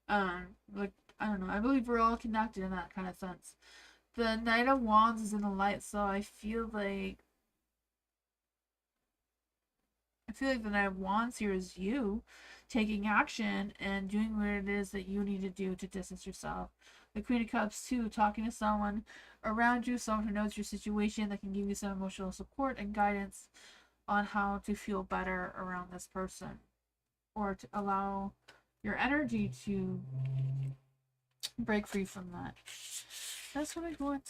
Like I don't know. I believe we're all connected in that kind of sense. The Knight of Wands is in the light, so I feel like the Knight of Wands here is you taking action and doing what it is that you need to do to distance yourself. The Queen of Cups too, talking to someone around you, someone who knows your situation that can give you some emotional support and guidance on how to feel better around this person, or to allow your energy to break free from that. That's what I want.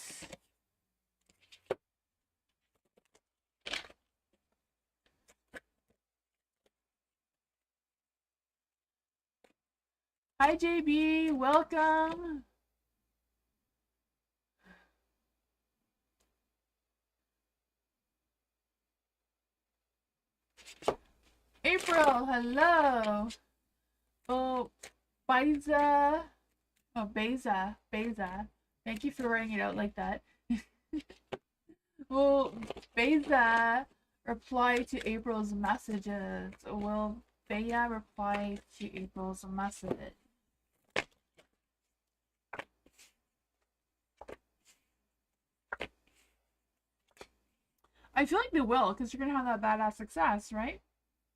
Hi JB, welcome. April, hello. Oh, Beza. Oh, Beza. Beza. Thank you for writing it out like that. Will Beza reply to April's messages? Will Bea reply to April's message? I feel like they will, because you're gonna have that badass success, right?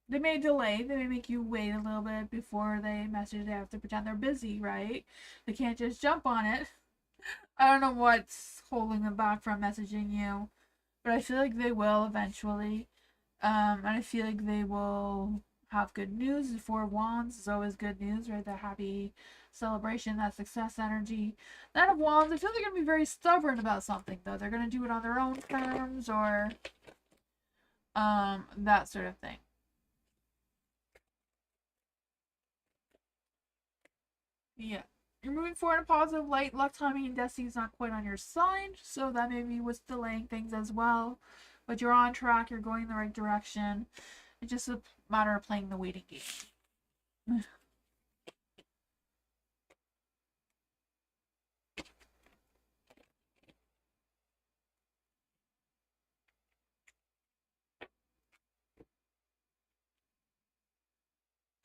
They may delay, they may make you wait a little bit before they message. They have to pretend they're busy, right? They can't just jump on it. I don't know what's holding them back from messaging you, but I feel like they will eventually. And I feel like they will have good news. The Four of Wands is always good news, right? That happy celebration, that success energy. Nine of Wands, I feel they're going to be very stubborn about something, though. They're going to do it on their own terms or that sort of thing. Yeah. You're moving forward in a positive light. Luck, timing, and destiny is not quite on your side, so that maybe was delaying things as well. But you're on track. You're going in the right direction. It's just a matter of playing the waiting game.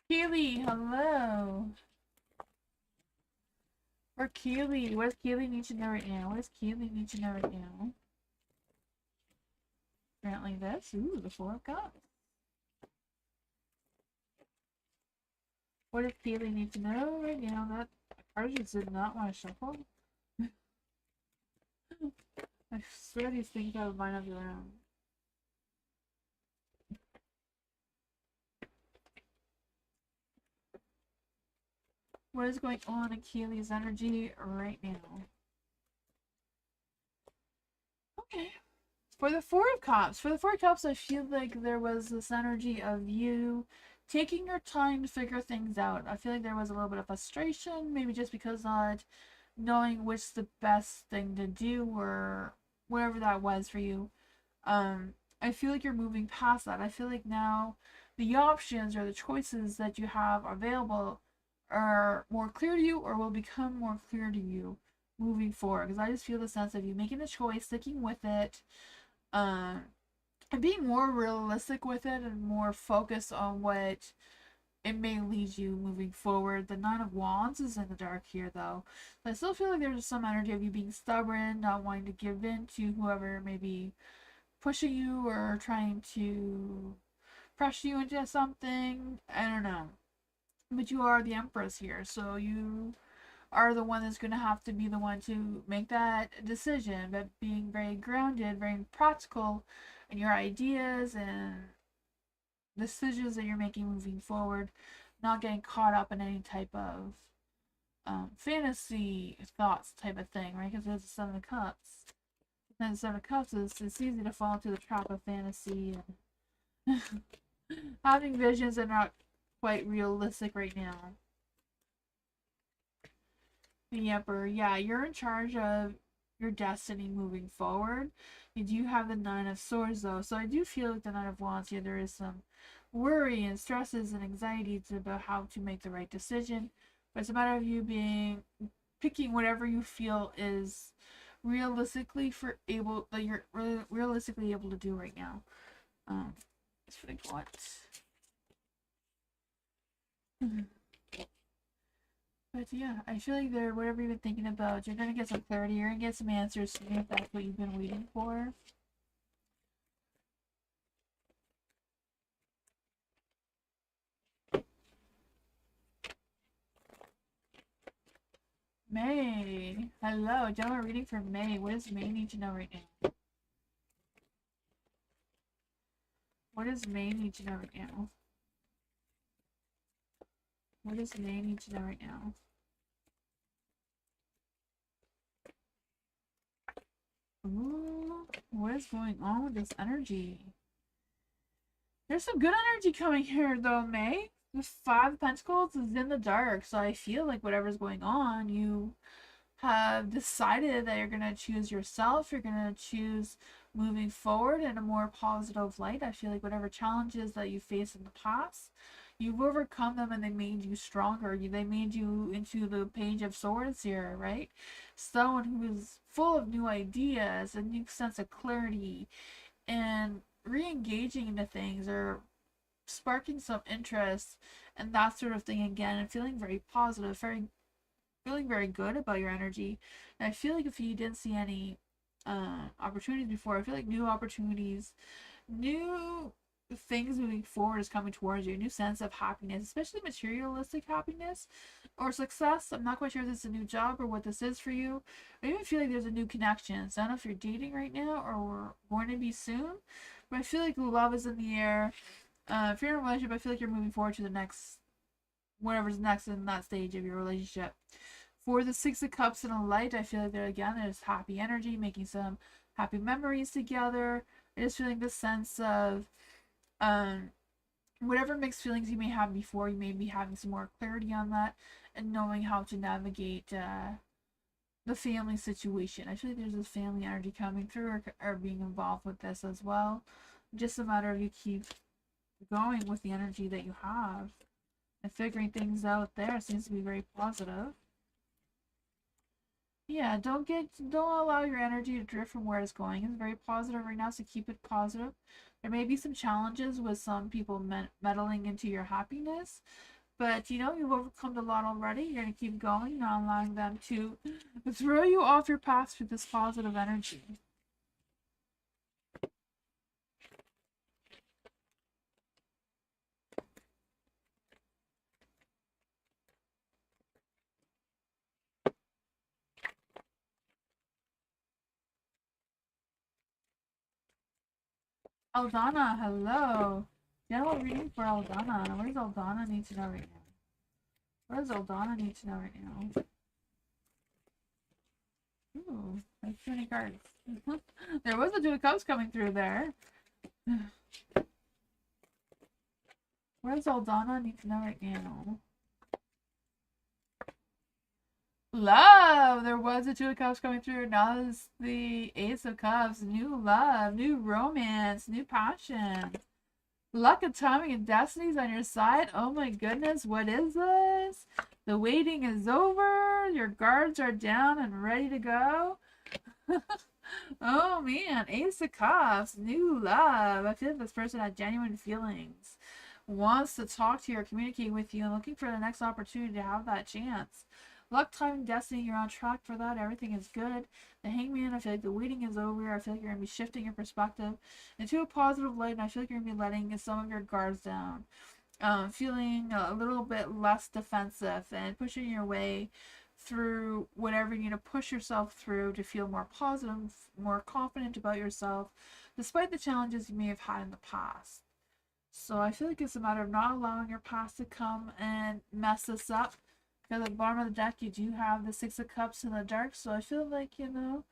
Keely, hello. Or Keely. What does Keely need to know right now? What does Keely need to know right now? Apparently this. Ooh, the Four of Cups. What does Keely need to know right now? That card just did not want to shuffle. I swear these things have a mind of their own. What is going on in Keely's energy right now? Okay. For the Four of Cups, I feel like there was this energy of you taking your time to figure things out. I feel like there was a little bit of frustration, maybe just because knowing which the best thing to do or whatever that was for you. I feel like you're moving past that. I feel like now the options or the choices that you have available are more clear to you or will become more clear to you moving forward. Because I just feel the sense of you making a choice, sticking with it, um, and being more realistic with it and more focused on what it may lead you moving forward. The Nine of Wands is in the dark here, though. But I still feel like there's some energy of you being stubborn, not wanting to give in to whoever may be pushing you or trying to pressure you into something. I don't know. But you are the Empress here, so you are the one that's going to have to be the one to make that decision, but being very grounded, very practical in your ideas and decisions that you're making moving forward, not getting caught up in any type of fantasy thoughts type of thing, right? Because there's the Seven of Cups. And the Seven of Cups is it's easy to fall into the trap of fantasy and having visions that are not quite realistic right now. The Emperor, yeah, you're in charge of your destiny moving forward. You do have the Nine of Swords though, so I do feel like the Nine of Wands here there is some worry and stresses and anxieties about how to make the right decision. But it's a matter of you picking whatever you feel is realistically for able that you're realistically able to do right now. Just think what. But yeah, I feel like there, whatever you've been thinking about, you're gonna get some clarity. You're gonna get some answers soon if that's what you've been waiting for. May, hello, general reading for May. What does May need to know right now? What does May need to know right now? What does May need to know right now? Ooh, what is going on with this energy? There's some good energy coming here though, May. The Five of Pentacles is in the dark, so I feel like whatever's going on, you have decided that you're going to choose yourself. You're going to choose moving forward in a more positive light. I feel like whatever challenges that you faced in the past, you've overcome them and they made you stronger. They made you into the Page of Swords here, right? Someone who is full of new ideas, a new sense of clarity, and re-engaging into things or sparking some interest and that sort of thing again, and feeling very positive, feeling very good about your energy. And I feel like if you didn't see any opportunities before, I feel like new opportunities, new things moving forward is coming towards you. A new sense of happiness, especially materialistic happiness or success. I'm not quite sure if this is a new job or what this is for you. I even feel like there's a new connection. So I don't know if you're dating right now or we're going to be soon, but I feel like love is in the air. If you're in a relationship, I feel like you're moving forward to the next, whatever's next in that stage of your relationship. For the Six of Cups and a Light, I feel like there's happy energy, making some happy memories together. I just feeling this sense of whatever mixed feelings you may have before, you may be having some more clarity on that and knowing how to navigate the family situation. I feel like there's this family energy coming through or being involved with this as well. Just a matter of you keep going with the energy that you have and figuring things out there. It seems to be very positive. Yeah, don't allow your energy to drift from where it's going. It's very positive right now, so keep it positive. There may be some challenges with some people meddling into your happiness, but you know you've overcome a lot already. You're gonna keep going, not allowing them to throw you off your path with this positive energy. Aldana, hello. General reading for Aldana. What does Aldana need to know right now? What does Aldana need to know right now? Ooh, that's 20 cards. There was a Two of Cups coming through there. What does Aldana need to know right now? Love! There was a Two of Cups coming through. Now there's the Ace of Cups. New love, new romance, new passion. Luck and timing and destiny's on your side. Oh my goodness, what is this? The waiting is over. Your guards are down and ready to go. Oh man, Ace of Cups, new love. I feel like this person had genuine feelings. Wants to talk to you or communicate with you and looking for the next opportunity to have that chance. Luck, time, and destiny, you're on track for that. Everything is good. The Hangman, I feel like the waiting is over. I feel like you're going to be shifting your perspective into a positive light, and I feel like you're going to be letting some of your guards down. Feeling a little bit less defensive and pushing your way through whatever you need to push yourself through to feel more positive, more confident about yourself, despite the challenges you may have had in the past. So I feel like it's a matter of not allowing your past to come and mess this up. Because at the bottom of the deck, you do have the Six of Cups in the dark. So I feel like, you know,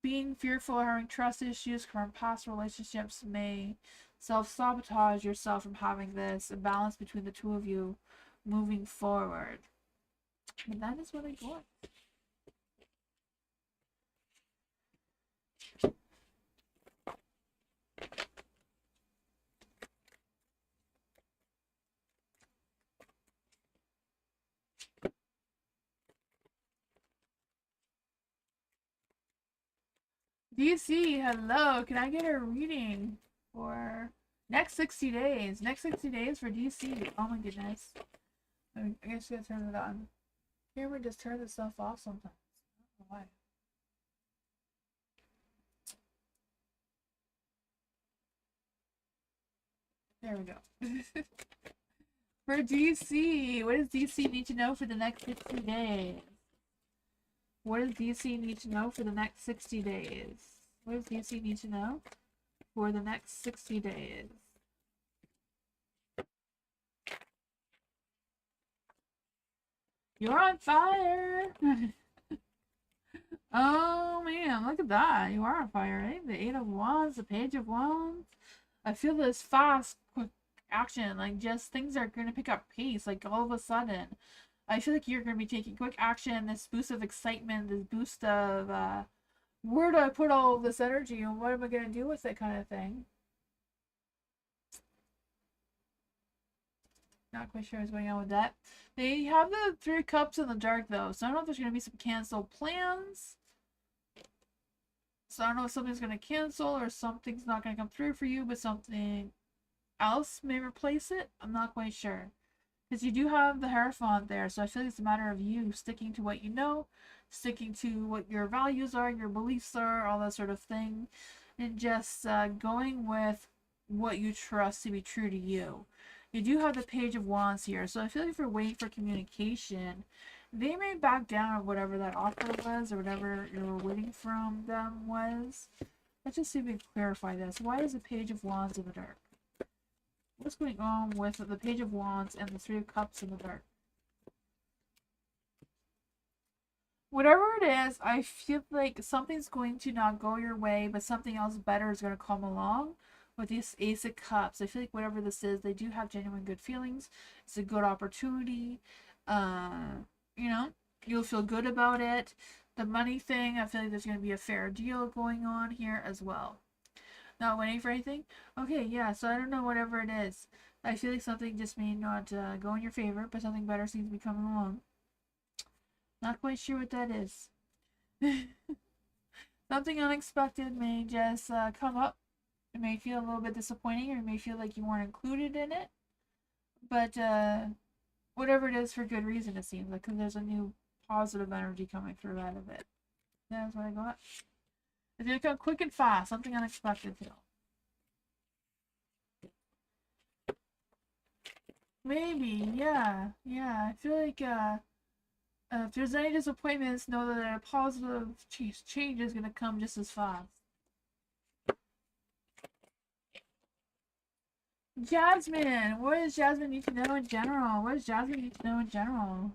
being fearful or having trust issues from past relationships may self-sabotage yourself from having this imbalance between the two of you moving forward. And that is what I got. DC, hello. Can I get a reading for next 60 days? Next 60 days for DC. Oh my goodness. I guess I gotta turn it on. Camera just turns itself off sometimes. I don't know why. There we go. For DC, what does DC need to know for the next 60 days? What does DC need to know for the next 60 days? What does DC need to know for the next 60 days? You're on fire! Oh man, look at that. You are on fire, right? The Eight of Wands, the Page of Wands. I feel this fast, quick action. Like, just things are going to pick up pace. Like, all of a sudden. I feel like you're going to be taking quick action. This boost of excitement, this boost of, where do I put all of this energy and what am I going to do with it kind of thing. Not quite sure what's going on with that. They have the Three of Cups in the dark, though. So I don't know if there's going to be some canceled plans. So I don't know if something's going to cancel or something's not going to come through for you, but something else may replace it. I'm not quite sure. Because you do have the Hierophant there, so I feel like it's a matter of you sticking to what you know, sticking to what your values are, your beliefs are, all that sort of thing, and just going with what you trust to be true to you. You do have the Page of Wands here, so I feel like if you're waiting for communication, they may back down on whatever that offer was or whatever you were waiting from them was. Let's just see if we can clarify this. Why is the Page of Wands in the dark? What's going on with the Page of Wands and the Three of Cups in the dark? Whatever it is, I feel like something's going to not go your way, but something else better is going to come along with this Ace of Cups. I feel like whatever this is, they do have genuine good feelings. It's a good opportunity. You know, you'll feel good about it. The money thing, I feel like there's going to be a fair deal going on here as well. Not waiting for anything? Okay, yeah, so I don't know whatever it is. I feel like something just may not go in your favor, but something better seems to be coming along. Not quite sure what that is. Something unexpected may just come up. It may feel a little bit disappointing, or you may feel like you weren't included in it. But whatever it is, for good reason, it seems like, because there's a new positive energy coming through out of it. That's what I got. It's gonna come quick and fast. Something unexpected, too. Maybe, yeah. Yeah, I feel like if there's any disappointments, know that a positive change is gonna come just as fast. Jasmine! What does Jasmine need to know in general? What does Jasmine need to know in general?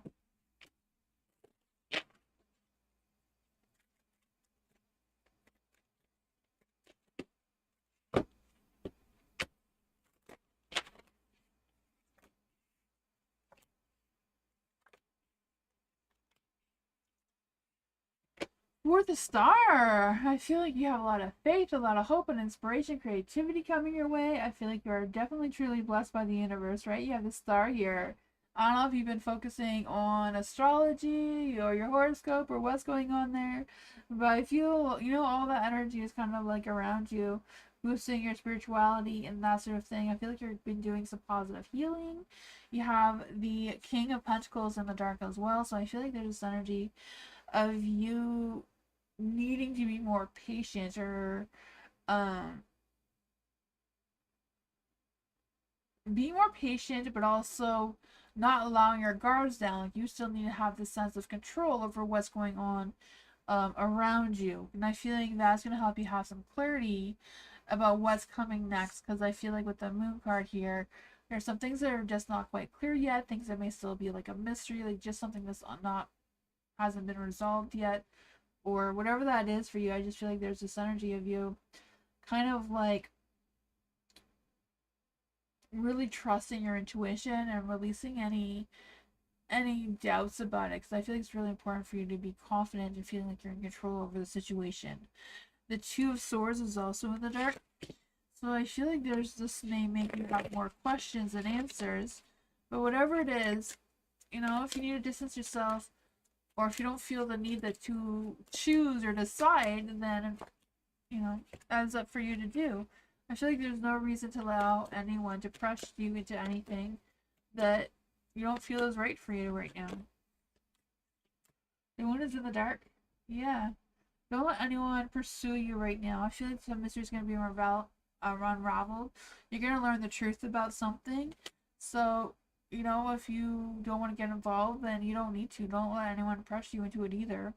Fourth star. I feel like you have a lot of faith, a lot of hope and inspiration, creativity coming your way. I feel like you're definitely truly blessed by the universe, right? You have the star here. I don't know if you've been focusing on astrology or your horoscope or what's going on there, but I feel, all that energy is kind of like around you, boosting your spirituality and that sort of thing. I feel like you've been doing some positive healing. You have the King of Pentacles in the dark as well, so I feel like there's this energy of you needing to be more patient or um be more patient, but also not allowing your guards down. Like, you still need to have this sense of control over what's going on around you, and I feel like that's going to help you have some clarity about what's coming next, because I feel like with the moon card here, there's some things that are just not quite clear yet, things that may still be like a mystery, like just something that's not hasn't been resolved yet, or whatever that is for you. I just feel like there's this energy of you kind of like really trusting your intuition and releasing any doubts about it, because I feel like it's really important for you to be confident and feeling like you're in control over the situation. The Two of Swords is also in the dark, so I feel like this may make you have more questions than answers, but whatever it is, if you need to distance yourself, or if you don't feel the need to choose or decide, then that's up for you to do. I feel like there's no reason to allow anyone to press you into anything that you don't feel is right for you right now. The one is in the dark. Yeah. Don't let anyone pursue you right now. I feel like some mystery is going to be unraveled. You're going to learn the truth about something. So, if you don't want to get involved, then you don't need to. Don't let anyone press you into it either.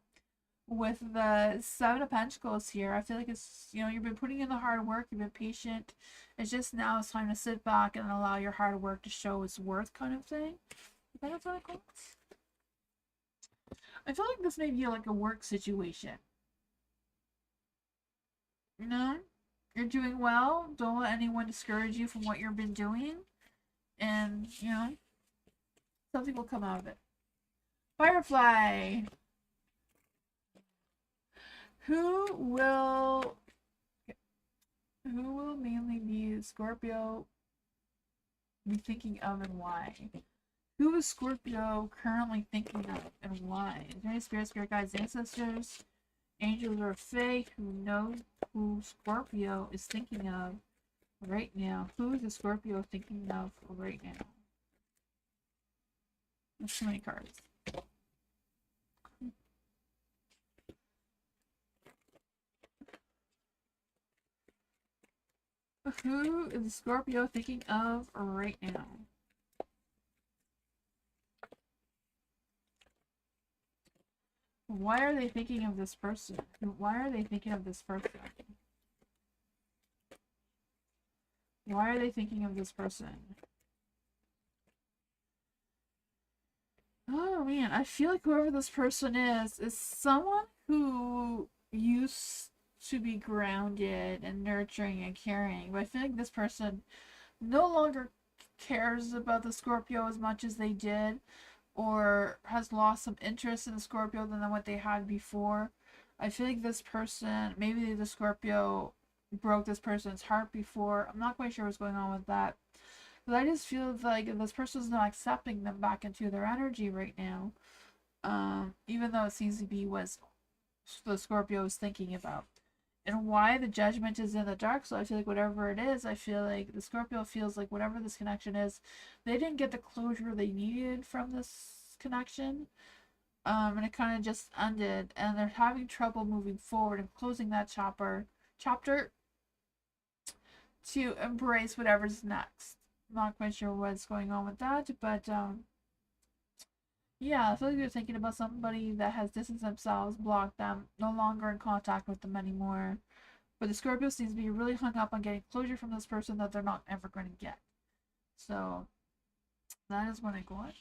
With the Seven of Pentacles here, I feel like it's, you've been putting in the hard work, you've been patient. It's just now it's time to sit back and allow your hard work to show its worth, kind of thing. That's really cool. I feel like this may be like a work situation. You're doing well. Don't let anyone discourage you from what you've been doing. And, something will come out of it. Firefly. Who will mainly be Scorpio be thinking of and why? Who is Scorpio currently thinking of and why? Is there any spirit guides, ancestors, angels, or fae who know who Scorpio is thinking of right now? Who is the Scorpio thinking of right now? There's too many cards. Who is Scorpio thinking of right now? Why are they thinking of this person? Why are they thinking of this person? Why are they thinking of this person? Oh man, I feel like whoever this person is someone who used to be grounded and nurturing and caring, but I feel like this person no longer cares about the Scorpio as much as they did, or has lost some interest in the Scorpio than what they had before. I feel like this person, maybe the Scorpio broke this person's heart before. I'm not quite sure what's going on with that. But I just feel like this person's not accepting them back into their energy right now. Even though it seems to be what the Scorpio is thinking about. And why the Judgment is in the dark, so I feel like whatever it is, I feel like the Scorpio feels like whatever this connection is, they didn't get the closure they needed from this connection. And it kind of just ended, and they're having trouble moving forward and closing that chapter to embrace whatever's next. I'm not quite sure what's going on with that, but yeah, I feel like you're thinking about somebody that has distanced themselves, blocked them, no longer in contact with them anymore. But the Scorpio seems to be really hung up on getting closure from this person that they're not ever going to get. So that is what I got.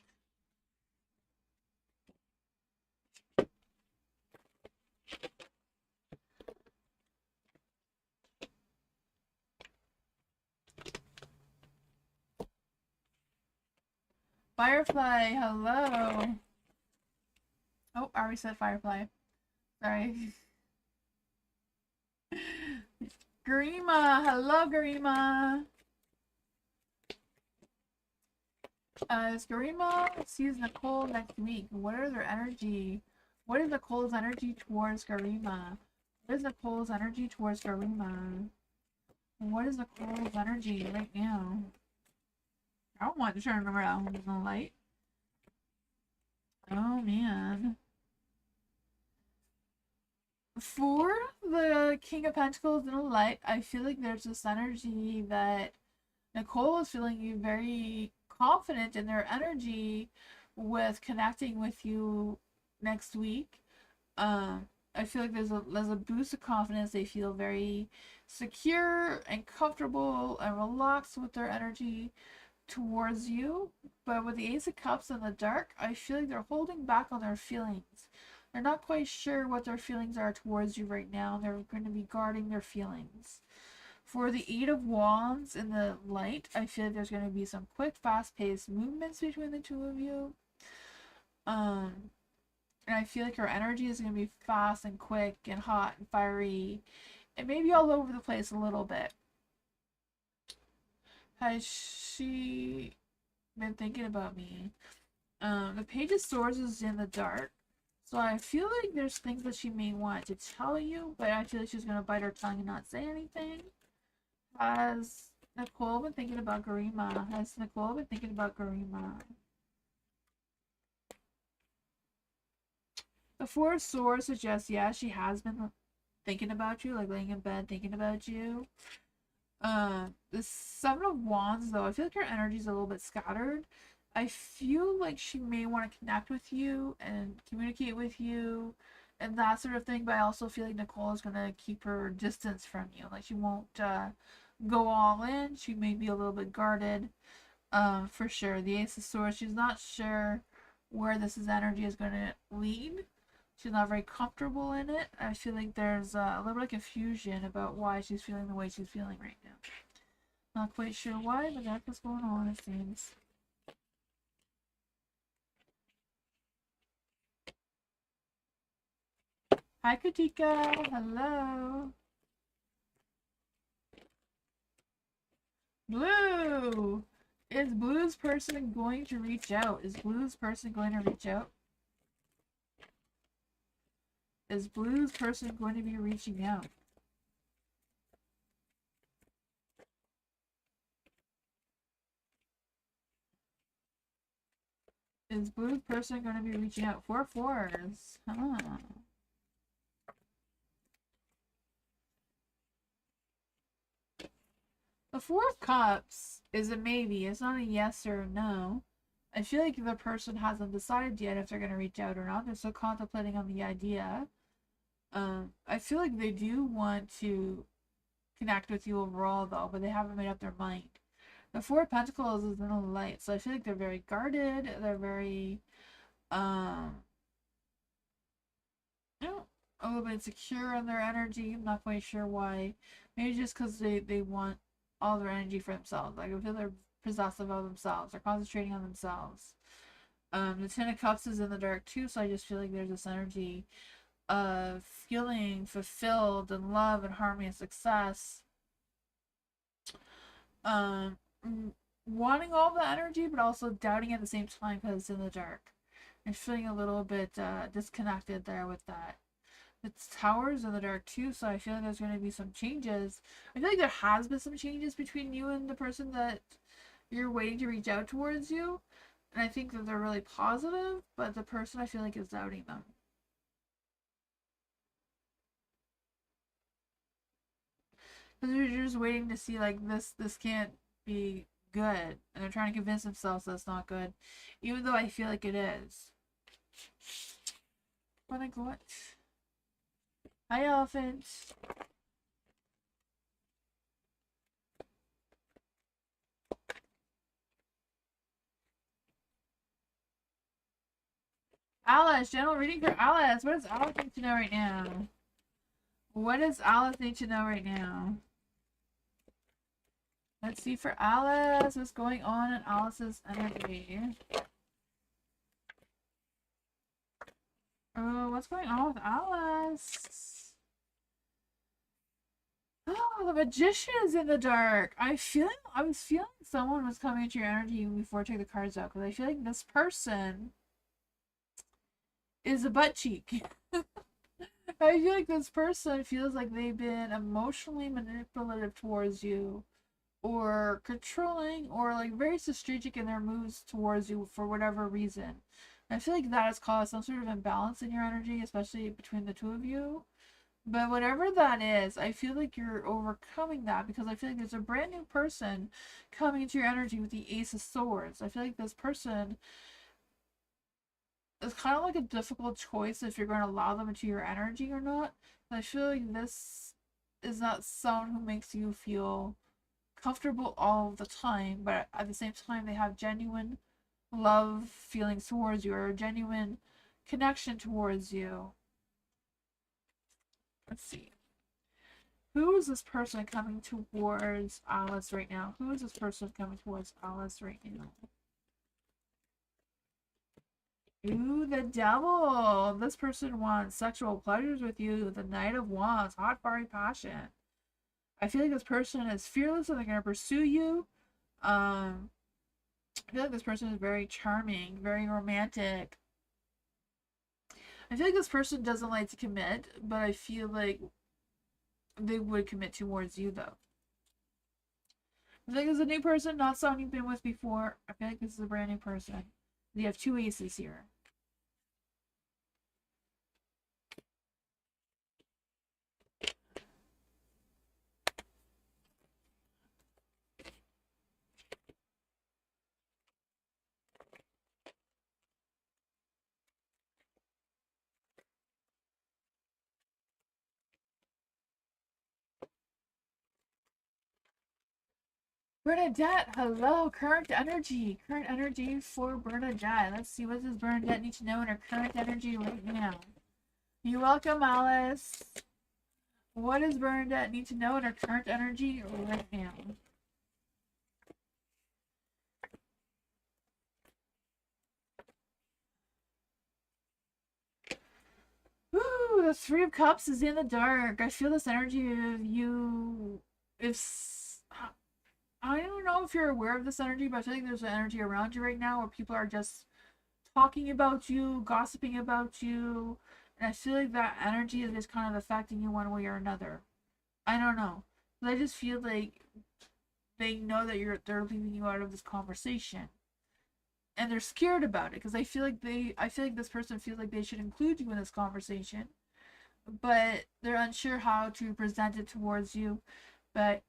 Firefly, hello. Oh, I already said Firefly. Sorry. Garima, hello Garima. Is Garima sees Nicole next week? What are their energy? What is Nicole's energy towards Garima? What is Nicole's energy towards Garima? What is Nicole's energy right now? I don't want to turn around in the light. Oh man. For the King of Pentacles in the light, I feel like there's this energy that Nicole is feeling you very confident in their energy with connecting with you next week. I feel like there's a boost of confidence. They feel very secure and comfortable and relaxed with their energy towards you. But with the Ace of Cups in the dark, I feel like they're holding back on their feelings. They're not quite sure what their feelings are towards you right now. They're going to be guarding their feelings. For the Eight of Wands in the light, I feel like there's going to be some quick, fast-paced movements between the two of you. And I feel like her energy is going to be fast and quick and hot and fiery and maybe all over the place a little bit. Has she been thinking about me? The Page of Swords is in the dark. So I feel like there's things that she may want to tell you, but I feel like she's going to bite her tongue and not say anything. Has Nicole been thinking about Garima? Has Nicole been thinking about Garima? The Four of Swords suggests, yeah, she has been thinking about you, like laying in bed thinking about you. The Seven of Wands, though, I feel like her energy is a little bit scattered. I feel like she may want to connect with you and communicate with you and that sort of thing, but I also feel like Nicole is going to keep her distance from you. Like, she won't go all in. She may be a little bit guarded, for sure. The Ace of Swords, she's not sure where this energy is going to lead. She's not very comfortable in it. I feel like there's a little bit of confusion about why she's feeling the way she's feeling right now. Not quite sure why, but that's what's going on, it seems. Hi, Katika. Hello. Blue! Is Blue's person going to reach out? Is Blue's person going to reach out? Is Blue's person going to be reaching out? Is Blue's person going to be reaching out? 4 4s. Huh. The Four of Cups is a maybe. It's not a yes or a no. I feel like the person hasn't decided yet if they're going to reach out or not. They're still contemplating on the idea. I feel like they do want to connect with you overall, though, but they haven't made up their mind. The Four of Pentacles is in the light, so I feel like they're very guarded. They're very, you know, a little bit insecure in their energy. I'm not quite sure why. Maybe just because they want all their energy for themselves. Like, I feel they're possessive of themselves. They're concentrating on themselves. The Ten of Cups is in the dark too, so I just feel like there's this energy of feeling fulfilled and love and harmony and success. Wanting all the energy, but also doubting at the same time because it's in the dark. And feeling a little bit disconnected there with that. The Tower's in the dark too, so I feel like there's going to be some changes. I feel like there has been some changes between you and the person that you're waiting to reach out towards you. And I think that they're really positive, but the person I feel like is doubting them. Because you're just waiting to see, like, this can't be good. And they're trying to convince themselves that it's not good. Even though I feel like it is. But like, what? Hi, elephant. Alice, general reading for Alice. What does Alice need to know right now? What does Alice need to know right now? Let's see for Alice what's going on in Alice's energy. Oh, what's going on with Alice? Oh, the magician is in the dark. I was feeling someone was coming into your energy before I took the cards out, because I feel like this person is a butt cheek. I feel like this person feels like they've been emotionally manipulative towards you, or controlling, or like very strategic in their moves towards you for whatever reason. I feel like that has caused some sort of imbalance in your energy, especially between the two of you. But whatever that is, I feel like you're overcoming that, because I feel like there's a brand new person coming into your energy with the Ace of Swords. I feel like this person is kind of like a difficult choice if you're going to allow them into your energy or not. But I feel like this is not someone who makes you feel comfortable all the time, but at the same time, they have genuine love feelings towards you, or a genuine connection towards you. Let's see. Who is this person coming towards Alice right now? Who is this person coming towards Alice right now? Ooh, the devil. This person wants sexual pleasures with you. The Knight of Wands. Hot, fiery passion. I feel like this person is fearless and they're going to pursue you. I feel like this person is very charming, very romantic. I feel like this person doesn't like to commit, but I feel like they would commit towards you, though. I think it's a new person, not someone you've been with before. I feel like this is a brand new person. You have two aces here. Bernadette, hello. Current energy. Current energy for Bernadette. Let's see, what does Bernadette need to know in her current energy right now? You're welcome, Alice. What does Bernadette need to know in her current energy right now? Ooh, the Three of Cups is in the dark. I feel this energy of you. If I don't know if you're aware of this energy, but I feel like there's an energy around you right now where people are just talking about you, gossiping about you, and I feel like that energy is just kind of affecting you one way or another. I don't know, but I just feel like they know that they're leaving you out of this conversation, and they're scared about it, because I feel like this person feels like they should include you in this conversation, but they're unsure how to present it towards you. But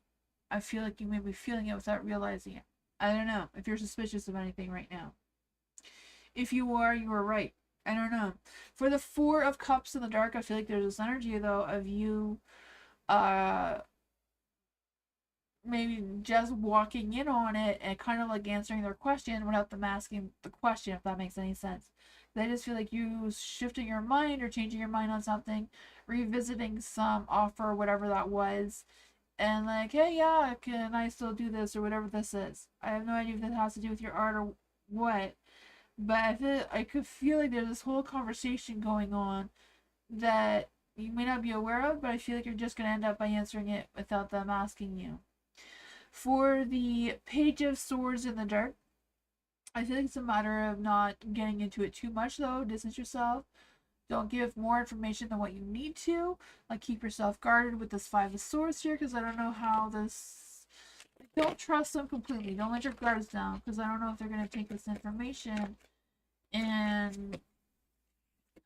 I feel like you may be feeling it without realizing it. I don't know if you're suspicious of anything right now. If you are, you are right. I don't know. For the Four of Cups in the dark, I feel like there's this energy though of you uh maybe just walking in on it and kind of like answering their question without them asking the question, if that makes any sense. They just feel like you shifting your mind or changing your mind on something, revisiting some offer, whatever that was, and like, hey, yeah, can I still do this or whatever this is? I have no idea if this has to do with your art or what, but I could feel like there's this whole conversation going on that you may not be aware of, but I feel like you're just gonna end up by answering it without them asking you. For the Page of Swords in the dark, I feel like it's a matter of not getting into it too much though. Distance yourself. Don't give more information than what you need to. Like, keep yourself guarded with this Five of Swords here, because I don't know how this. Don't trust them completely. Don't let your guards down, because I don't know if they're gonna take this information and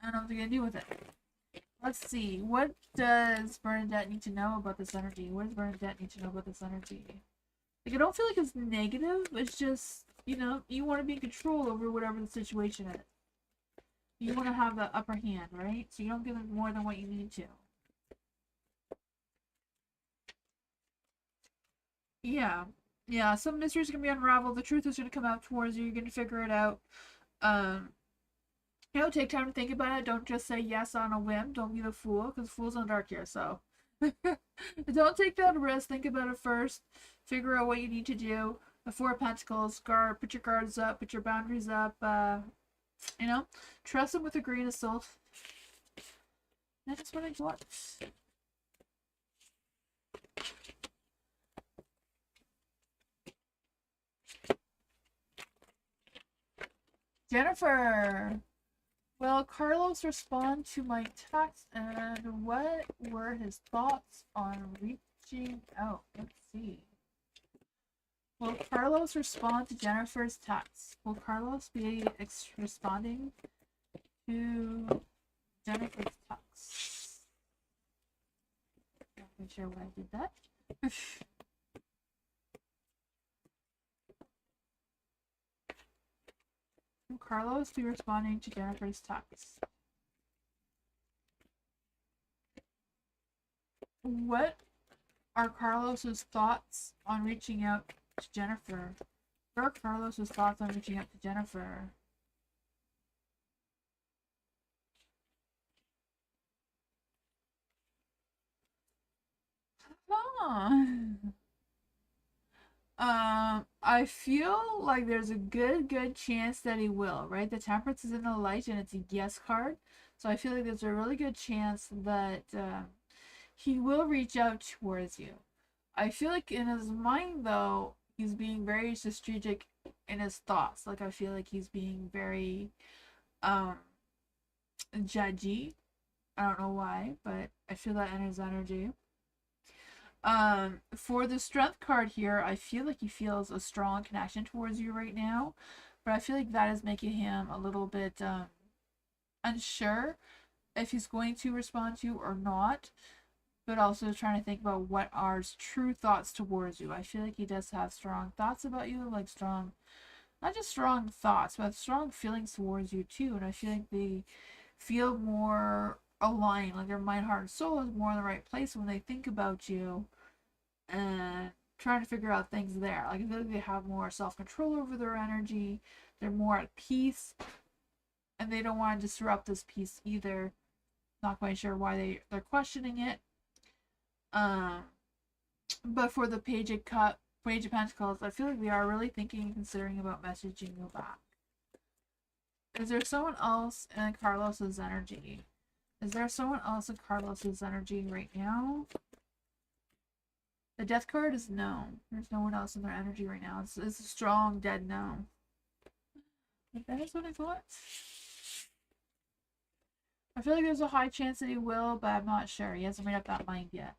I don't know what they're gonna do with it. Let's see. What does Bernadette need to know about this energy? What does Bernadette need to know about this energy? Like, I don't feel like it's negative. It's just, you want to be in control over whatever the situation is. You want to have the upper hand, right? So you don't give them more than what you need to. Yeah. Yeah, some mysteries are going to be unraveled. The truth is going to come out towards you. You're going to figure it out. Um, take time to think about it. Don't just say yes on a whim. Don't be the fool, because fool's in the dark here, so. Don't take that risk. Think about it first. Figure out what you need to do. The Four of Pentacles, put your guards up, put your boundaries up. Trust them with a grain of salt. That's what I got. Jennifer! Will Carlos respond to my text, and what were his thoughts on reaching out? Let's see. Will Carlos respond to Jennifer's text? Will Carlos be responding to Jennifer's text? Not sure why I did that. Will Carlos be responding to Jennifer's text? What are Carlos's thoughts on reaching out to Jennifer? What are Carlos's thoughts on reaching out to Jennifer? I feel like there's a good chance that he will, right? The Temperance is in the light and it's a yes card. So I feel like there's a really good chance that he will reach out towards you. I feel like in his mind, though, he's being very strategic in his thoughts. Like, I feel like he's being very judgy. I don't know why, but I feel that in his energy. For the Strength card here, I feel like he feels a strong connection towards you right now, but I feel like that is making him a little bit unsure if he's going to respond to you or not, but also trying to think about what are his true thoughts towards you. I feel like he does have strong thoughts about you, like strong, not just strong thoughts, but strong feelings towards you too, and I feel like they feel more aligned, like their mind, heart, and soul is more in the right place when they think about you and trying to figure out things there. Like, I feel like they have more self-control over their energy, they're more at peace, and they don't want to disrupt this peace either. Not quite sure why they're questioning it. But for the Page of Pentacles, I feel like they are really thinking and considering about messaging you back. Is there someone else in Carlos's energy? Is there someone else in Carlos's energy right now? The Death card is no. There's no one else in their energy right now. It's a strong dead no. But that is what I thought. I feel like there's a high chance that he will, but I'm not sure. He hasn't made up that mind yet.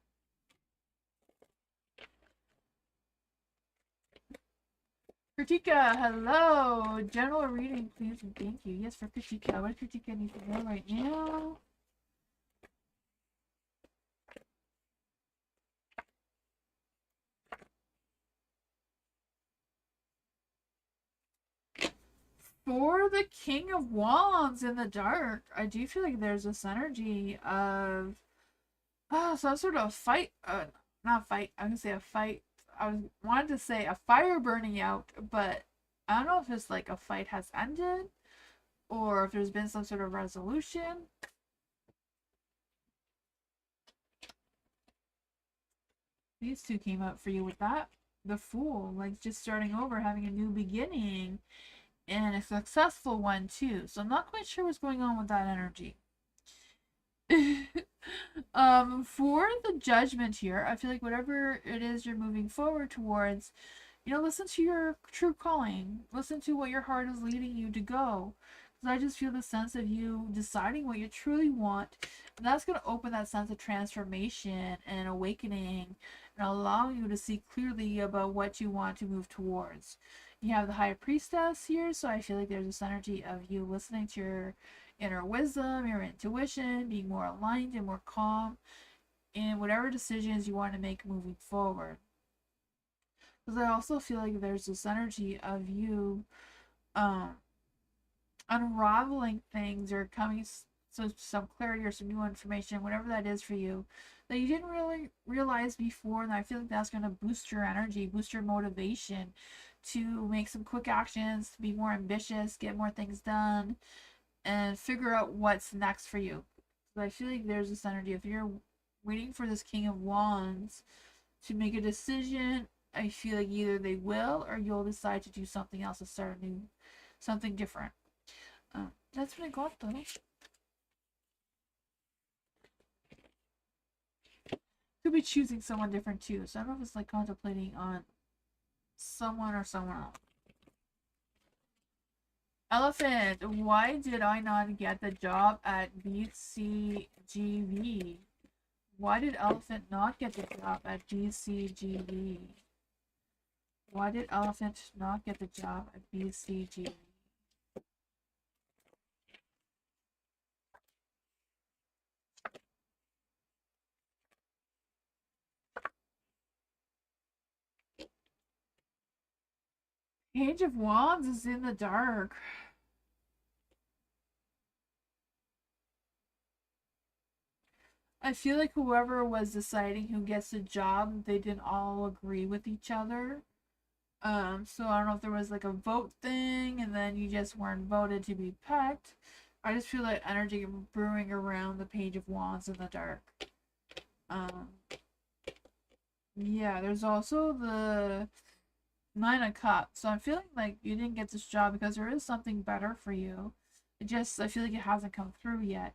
Kritika, hello! General reading, please, and thank you. Yes, for Kritika. What does Kritika need to know right now? For the King of Wands in the dark, I do feel like there's this energy of some sort of fight. Not fight. I'm gonna say a fight. Wanted to say a fire burning out, but I don't know if it's like a fight has ended or if there's been some sort of resolution. These two came up for you with that. The Fool, like just starting over, having a new beginning, and a successful one too. So I'm not quite sure what's going on with that energy. For the Judgment here, I feel like whatever it is you're moving forward towards, listen to your true calling. Listen to what your heart is leading you to go. Because I just feel the sense of you deciding what you truly want. And that's going to open that sense of transformation and awakening and allow you to see clearly about what you want to move towards. You have the High Priestess here, so I feel like there's this energy of you listening to your inner wisdom, your intuition, being more aligned and more calm in whatever decisions you want to make moving forward. Because I also feel like there's this energy of you unraveling things or coming to some clarity or some new information, whatever that is for you, that you didn't really realize before. And I feel like that's going to boost your energy, boost your motivation to make some quick actions, to be more ambitious, get more things done, and figure out what's next for you. So I feel like there's this energy, if you're waiting for this King of Wands to make a decision, I feel like either they will or you'll decide to do something else, to start new, something different. That's what I got though. Could be choosing someone different too. So I don't know if it's like contemplating on someone or someone else. Elephant, why did I not get the job at BCGV? Why did Elephant not get the job at BCGV? Why did Elephant not get the job at BCGV? Page of Wands is in the dark. I feel like whoever was deciding who gets the job, they didn't all agree with each other. So I don't know if there was like a vote thing and then you just weren't voted to be picked. I just feel like energy brewing around the Page of Wands in the dark. Um, yeah, there's also the Nine of Cups. So I'm feeling like you didn't get this job because there is something better for you. I feel like it hasn't come through yet.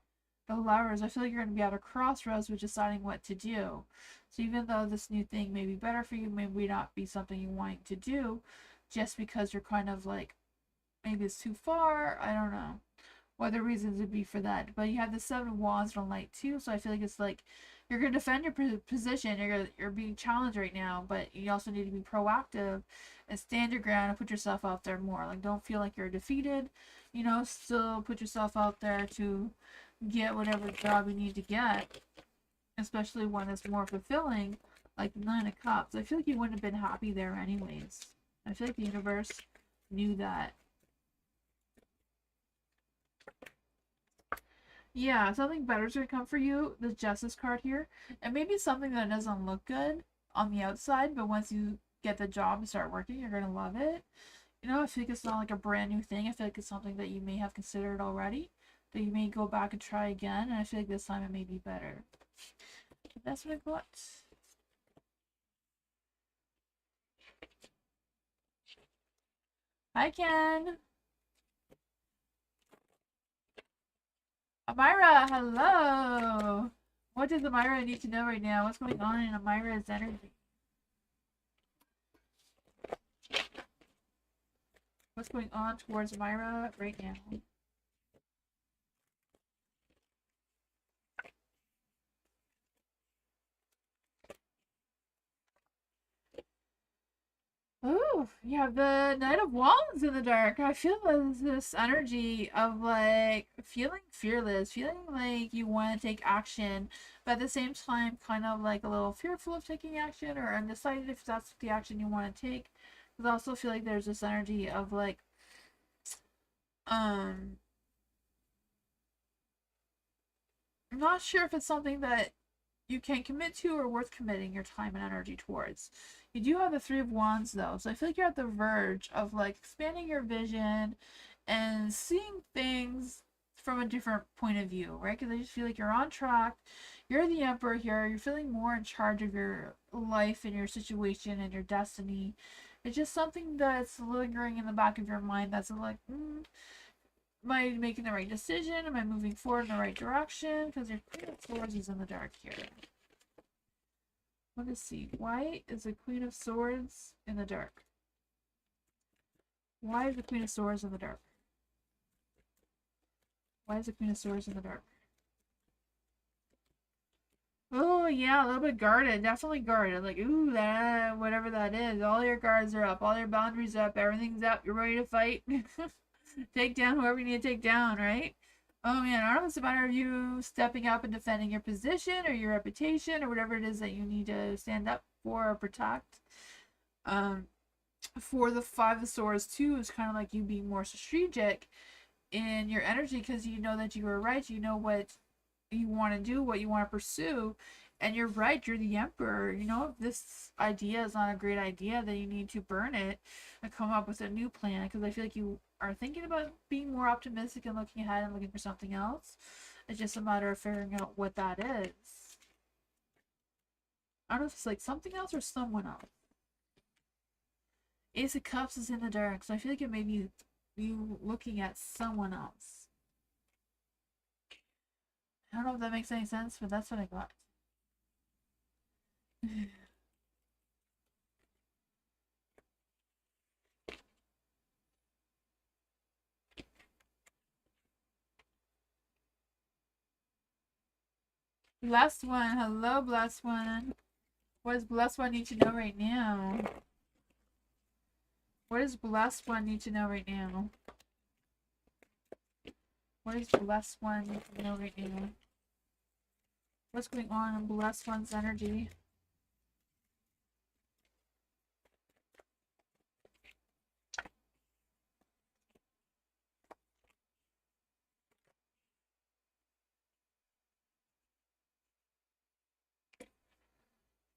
The Lovers, I feel like you're going to be at a crossroads with deciding what to do. So even though this new thing may be better for you, maybe not be something you want to do, just because you're kind of like, maybe it's too far. I don't know what the reasons would be for that. But you have the Seven of Wands on light too, so I feel like it's like you're gonna defend your position. You're being challenged right now, but you also need to be proactive and stand your ground and put yourself out there more. Like don't feel like you're defeated. You know, still put yourself out there to get whatever job you need to get, especially one that's more fulfilling, like the Nine of Cups. I feel like you wouldn't have been happy there anyways. I feel like the universe knew that. Yeah, something better is going to come for you. The Justice card here. And maybe something that doesn't look good on the outside, but once you get the job and start working, you're going to love it. You know, I feel like it's not like a brand new thing. I feel like it's something that you may have considered already, that you may go back and try again. And I feel like this time it may be better. That's what I got. Hi, Ken. Amira, hello. What does Amira need to know right now? What's going on in Amira's energy? What's going on towards Amira right now? Ooh, you have the Knight of Wands in the dark. I feel this energy of like feeling fearless, feeling like you want to take action, but at the same time, kind of like a little fearful of taking action or undecided if that's the action you want to take. But I also feel like there's this energy of like, um, I'm not sure if it's something that you can commit to or worth committing your time and energy towards. You do have the Three of Wands though, so I feel like you're at the verge of like expanding your vision and seeing things from a different point of view, right? Because I just feel like you're on track. You're the Emperor here. You're feeling more in charge of your life and your situation and your destiny. It's just something that's lingering in the back of your mind that's like, am I making the right decision? Am I moving forward in the right direction? Because your Queen of Swords is in the dark here. Let us see. Why is the Queen of Swords in the dark? Why is the Queen of Swords in the dark? Why is the Queen of Swords in the dark? Oh, yeah, a little bit guarded. Definitely guarded. Like, ooh, that, whatever that is. All your guards are up. All your boundaries up. Everything's up. You're ready to fight. Take down whoever you need to take down, right? Oh man, I don't know if it's a matter of you stepping up and defending your position or your reputation or whatever it is that you need to stand up for or protect. Um, for the Five of Swords too, is kind of like you being more strategic in your energy because you know that you are right. You know what you want to do, what you want to pursue, and you're right. You're the Emperor. You know, if this idea is not a great idea, then you need to burn it and come up with a new plan. Because I feel like you are thinking about being more optimistic and looking ahead and looking for something else. It's just a matter of figuring out what that is. I don't know if it's like something else or someone else. Ace of Cups is in the dark, so I feel like it may be you looking at someone else. I don't know if that makes any sense, but that's what I got. Blessed one, hello, blessed one. What does blessed one need to know right now? What does blessed one need to know right now? What does blessed one need to know right now? What's going on in blessed one's energy?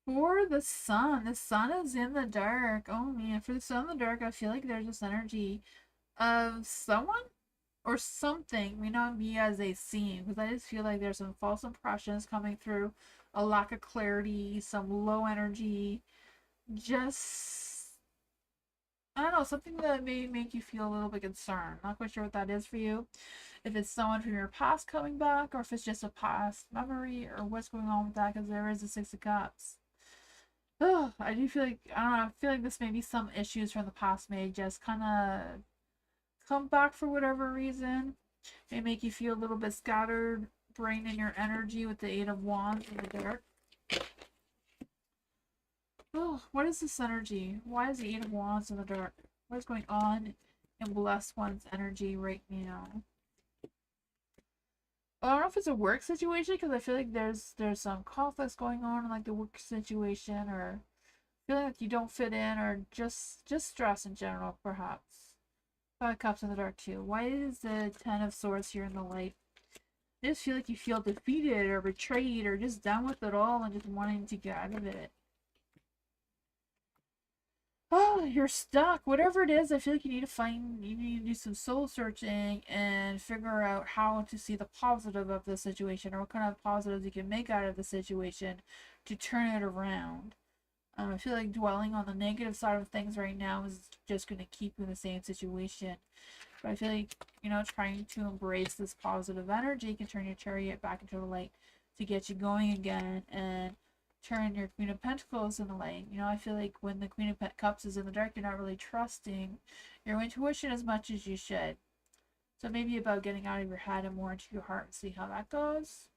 For the sun is in the dark. Oh man, for the sun in the dark, I feel like there's this energy of someone or something may not be as they seem, because I just feel like there's some false impressions coming through, a lack of clarity, some low energy, just I don't know, something that may make you feel a little bit concerned. Not quite sure what that is for you. If it's someone from your past coming back, or if it's just a past memory, or what's going on with that, because there is a Six of Cups. Oh, I do feel like, I don't know, I feel like this may be some issues from the past may just kind of come back for whatever reason. May make you feel a little bit scattered, brain in your energy with the Eight of Wands in the dark. Oh, what is this energy? Why is the Eight of Wands in the dark? What is going on in Blessed One's energy right now? I don't know if it's a work situation, because I feel like there's some conflicts going on in like the work situation, or feeling like you don't fit in, or just stress in general, perhaps. Five of Cups in the dark too. Why is the Ten of Swords here in the light? I just feel like you feel defeated or betrayed or just done with it all and just wanting to get out of it. Oh, you're stuck. Whatever it is, I feel like you need to do some soul searching and figure out how to see the positive of the situation, or what kind of positives you can make out of the situation to turn it around. I feel like dwelling on the negative side of things right now is just going to keep you in the same situation. But I feel like, trying to embrace this positive energy can turn your chariot back into the light to get you going again, and turn your Queen of Pentacles in the light. I feel like when the Queen of Cups is in the dark, you're not really trusting your intuition as much as you should. So maybe about getting out of your head and more into your heart and see how that goes.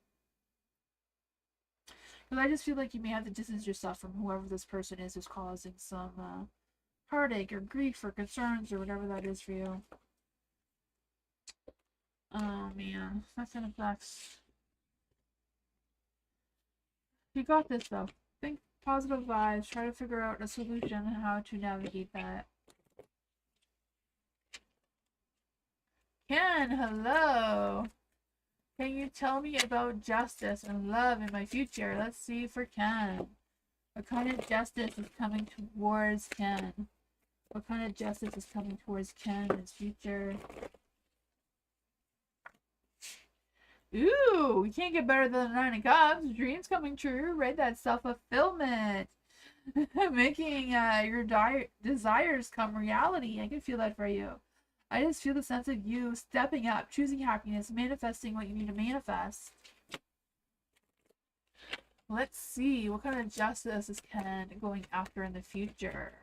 Because I just feel like you may have to distance yourself from whoever this person is who's causing some heartache or grief or concerns or whatever that is for you. Oh man, that's an effects. You got this though. Think positive vibes. Try to figure out a solution on how to navigate that. Ken, hello. Can you tell me about justice and love in my future? Let's see for Ken. What kind of justice is coming towards Ken? What kind of justice is coming towards Ken in his future? Ooh, you can't get better than the Nine of Cups. Dreams coming true, right? That self-fulfillment. Making your desires come reality. I can feel that for you. I just feel the sense of you stepping up, choosing happiness, manifesting what you need to manifest. Let's see, what kind of justice is Ken going after in the future?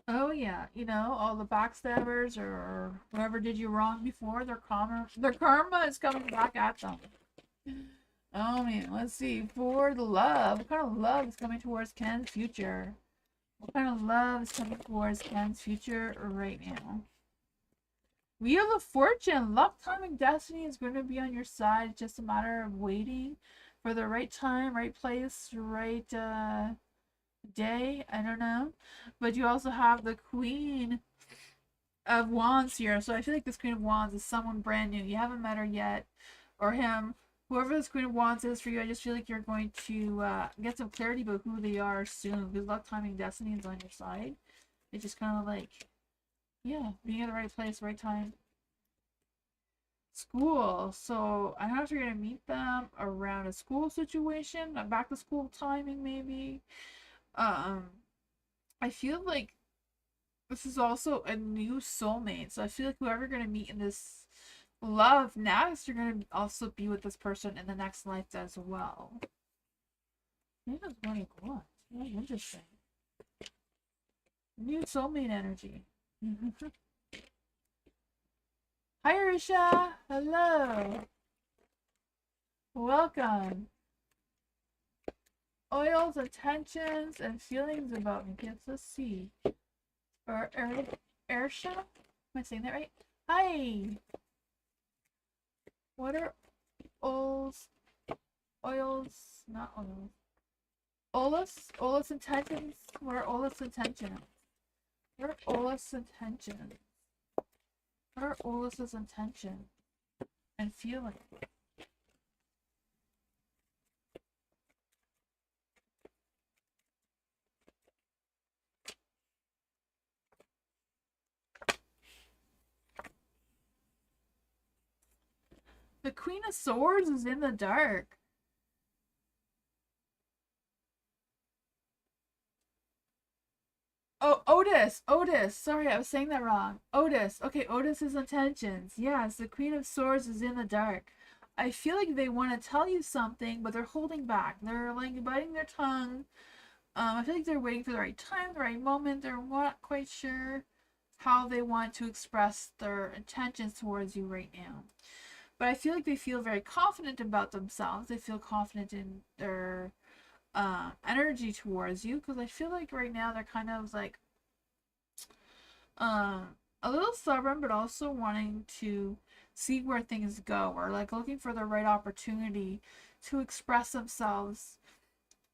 Oh yeah, all the backstabbers or whoever did you wrong before, their karma is coming back at them. Oh man, let's see. For the love, what kind of love is coming towards Ken's future? What kind of love is coming towards Ken's future right now? Wheel of Fortune, luck, timing, destiny is going to be on your side. It's just a matter of waiting for the right time, right place, right day. I don't know. But you also have the Queen of Wands here. So I feel like this Queen of Wands is someone brand new. You haven't met her yet, or him. Whoever this Queen of Wands is for you, I just feel like you're going to get some clarity about who they are soon. Because luck, timing, destiny is on your side. It's just kind of like, yeah, being at the right place, right time. School. So I don't know if you're going to meet them around a school situation, a back to school timing maybe. I feel like this is also a new soulmate. So I feel like whoever you're going to meet in this love next, you're going to also be with this person in the next life as well. He was running what? That's interesting. New soulmate energy. Hi, Arisha. Hello. Welcome. Oils, intentions, and feelings about me. Yes, let's see. Or Arisha? Am I saying that right? Hi. What are oils? Not oils. Olaf's intentions? What are Olaf's intentions? What are Olaf's intentions? What are Olaf's intentions and feelings? The Queen of Swords is in the dark. Oh, Otis. Otis. Sorry, I was saying that wrong. Otis. Okay, Otis's intentions. Yes, the Queen of Swords is in the dark. I feel like they want to tell you something, but they're holding back. They're like biting their tongue. I feel like they're waiting for the right time, the right moment. They're not quite sure how they want to express their intentions towards you right now. But I feel like they feel very confident about themselves. They feel confident in their energy towards you, because I feel like right now they're kind of like a little stubborn, but also wanting to see where things go, or like looking for the right opportunity to express themselves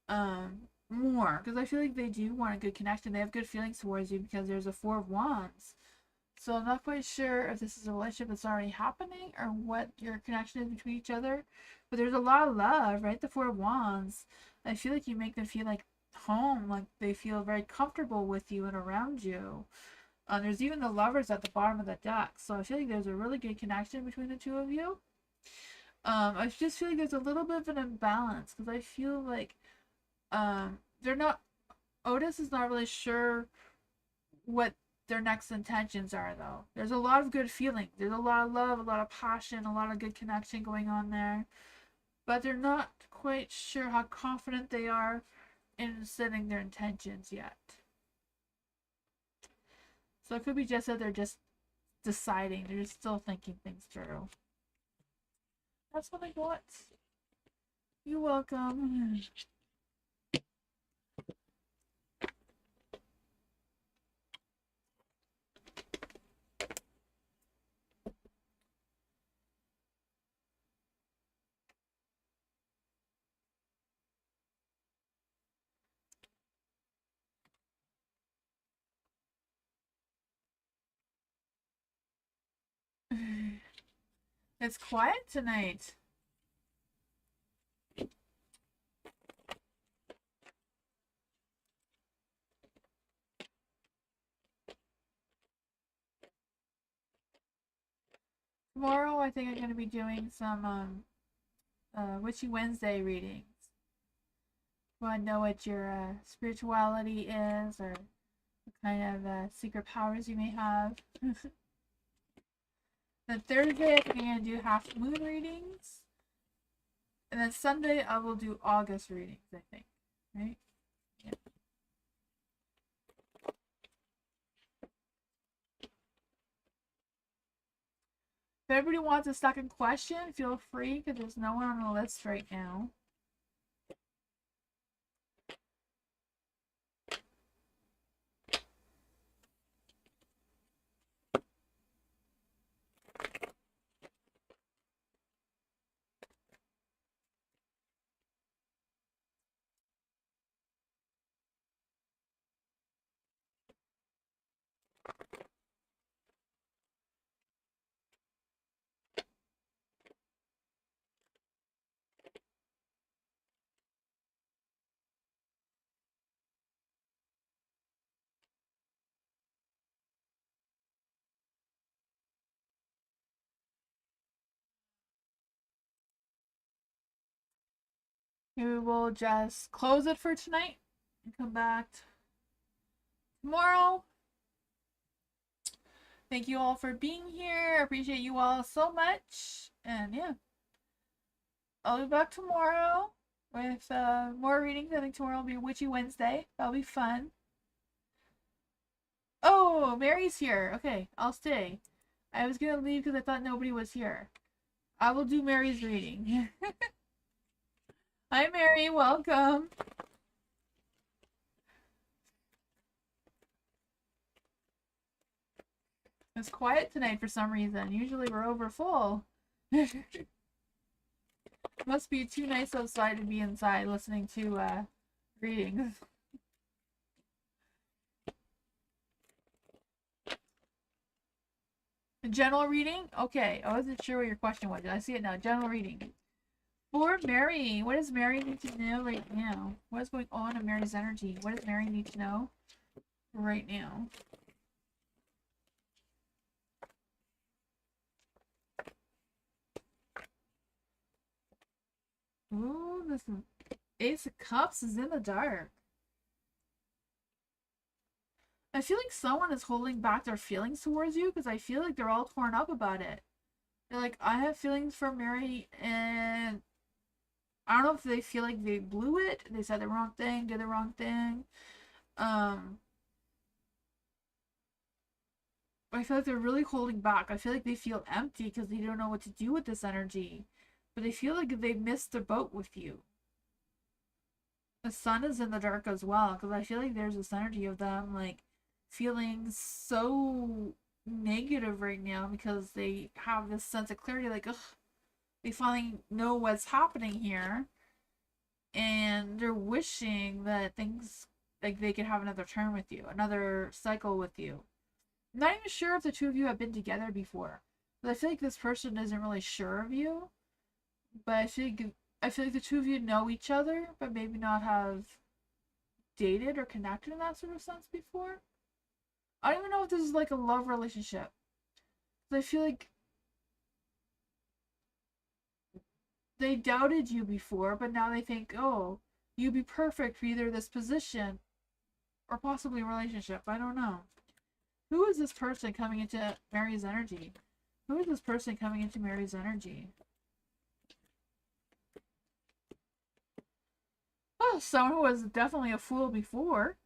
more, because I feel like they do want a good connection. They have good feelings towards you because there's a Four of Wands. So I'm not quite sure if this is a relationship that's already happening or what your connection is between each other. But there's a lot of love, right? The Four of Wands. I feel like you make them feel like home, like they feel very comfortable with you and around you. There's even the Lovers at the bottom of the deck. So I feel like there's a really good connection between the two of you. I just feel like there's a little bit of an imbalance, because I feel like they're not, Otis is not really sure what their next intentions are, though. There's a lot of good feeling. There's a lot of love, a lot of passion, a lot of good connection going on there. But they're not quite sure how confident they are in setting their intentions yet. So it could be just that they're just deciding. They're just still thinking things through. That's what I got. You're welcome. It's quiet tonight. Tomorrow, I think I'm going to be doing some Witchy Wednesday readings. Want to know what your spirituality is, or what kind of secret powers you may have. Then Thursday, I think I'm going to do half moon readings. And then Sunday, I will do August readings, I think. Right? Yeah. If everybody wants a second question, feel free, because there's no one on the list right now. We will just close it for tonight and come back tomorrow. Thank you all for being here. I appreciate you all so much. And yeah, I'll be back tomorrow. with more readings. I think tomorrow will be Witchy Wednesday. That'll be fun. Oh, Mary's here. Okay, I'll stay. I was gonna leave because I thought nobody was here. I will do Mary's reading. Hi, Mary. Welcome. It's quiet tonight for some reason. Usually we're over full. Must be too nice outside to be inside listening to readings. General reading? Okay, I wasn't sure what your question was. I see it now. General reading. For Mary, what does Mary need to know right now? What is going on in Mary's energy? What does Mary need to know right now? Ooh, this Ace of Cups is in the dark. I feel like someone is holding back their feelings towards you because I feel like they're all torn up about it. They're like, I have feelings for Mary, and I don't know if they feel like they blew it, they said the wrong thing, did the wrong thing. I feel like they're really holding back. I feel like they feel empty because they don't know what to do with this energy. But they feel like they missed the boat with you. The sun is in the dark as well because I feel like there's this energy of them like feeling so negative right now because they have this sense of clarity like, ugh, they finally know what's happening here. And they're wishing that things like they could have another turn with you, another cycle with you. I'm not even sure if the two of you have been together before. But I feel like this person isn't really sure of you. But I feel like the two of you know each other, but maybe not have dated or connected in that sort of sense before. I don't even know if this is like a love relationship. I feel like they doubted you before, but now they think, oh, you'd be perfect for either this position or possibly a relationship. I don't know. Who is this person coming into Mary's energy? Who is this person coming into Mary's energy? Oh, someone who was definitely a fool before.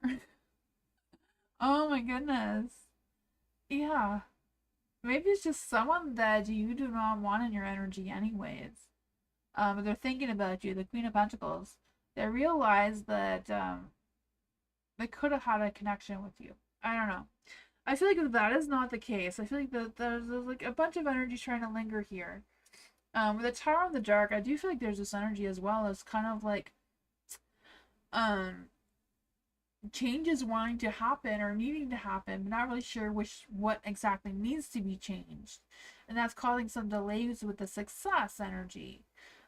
Oh my goodness. Yeah. Maybe it's just someone that you do not want in your energy anyways. But they're thinking about you, the Queen of Pentacles. They realize that they could have had a connection with you. I don't know. I feel like if that is not the case, I feel like there's like a bunch of energy trying to linger here. With the Tower of the Dark, I do feel like there's this energy as well as kind of like changes wanting to happen or needing to happen, but not really sure what exactly needs to be changed. And that's causing some delays with the success energy.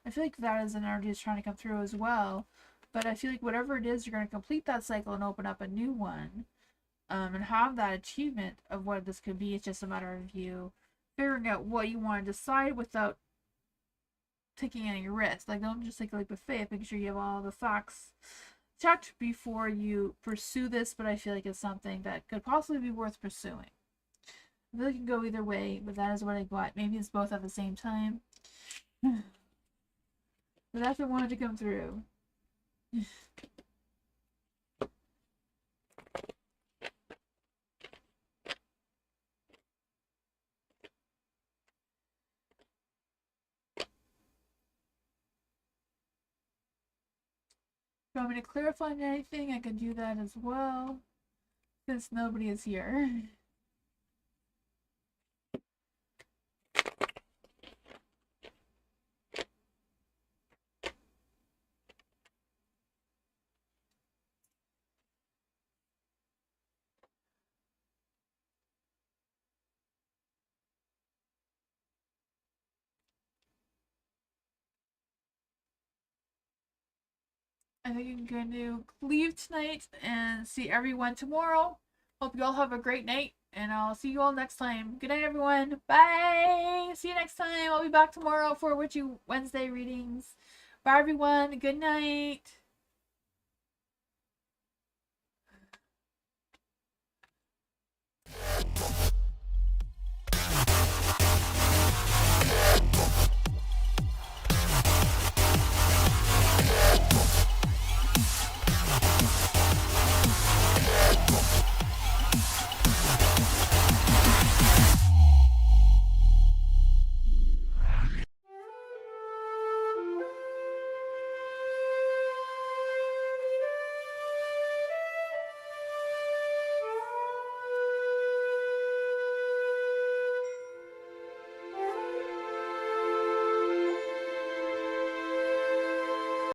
I feel like that is an energy that's trying to come through as well. But I feel like whatever it is, you're going to complete that cycle and open up a new one. And have that achievement of what this could be. It's just a matter of you figuring out what you want to decide without taking any risks. Like, don't just take a leap of faith. Making sure you have all the facts checked before you pursue this, but I feel like it's something that could possibly be worth pursuing. I feel like it can go either way, but that is what I got. Maybe it's both at the same time. But that's what wanted to come through. If you want me to clarify anything, I can do that as well, since nobody is here. I think I'm going to leave tonight and see everyone tomorrow. Hope you all have a great night, and I'll see you all next time. Good night, everyone. Bye. See you next time. I'll be back tomorrow for Witchy Wednesday readings. Bye, everyone. Good night.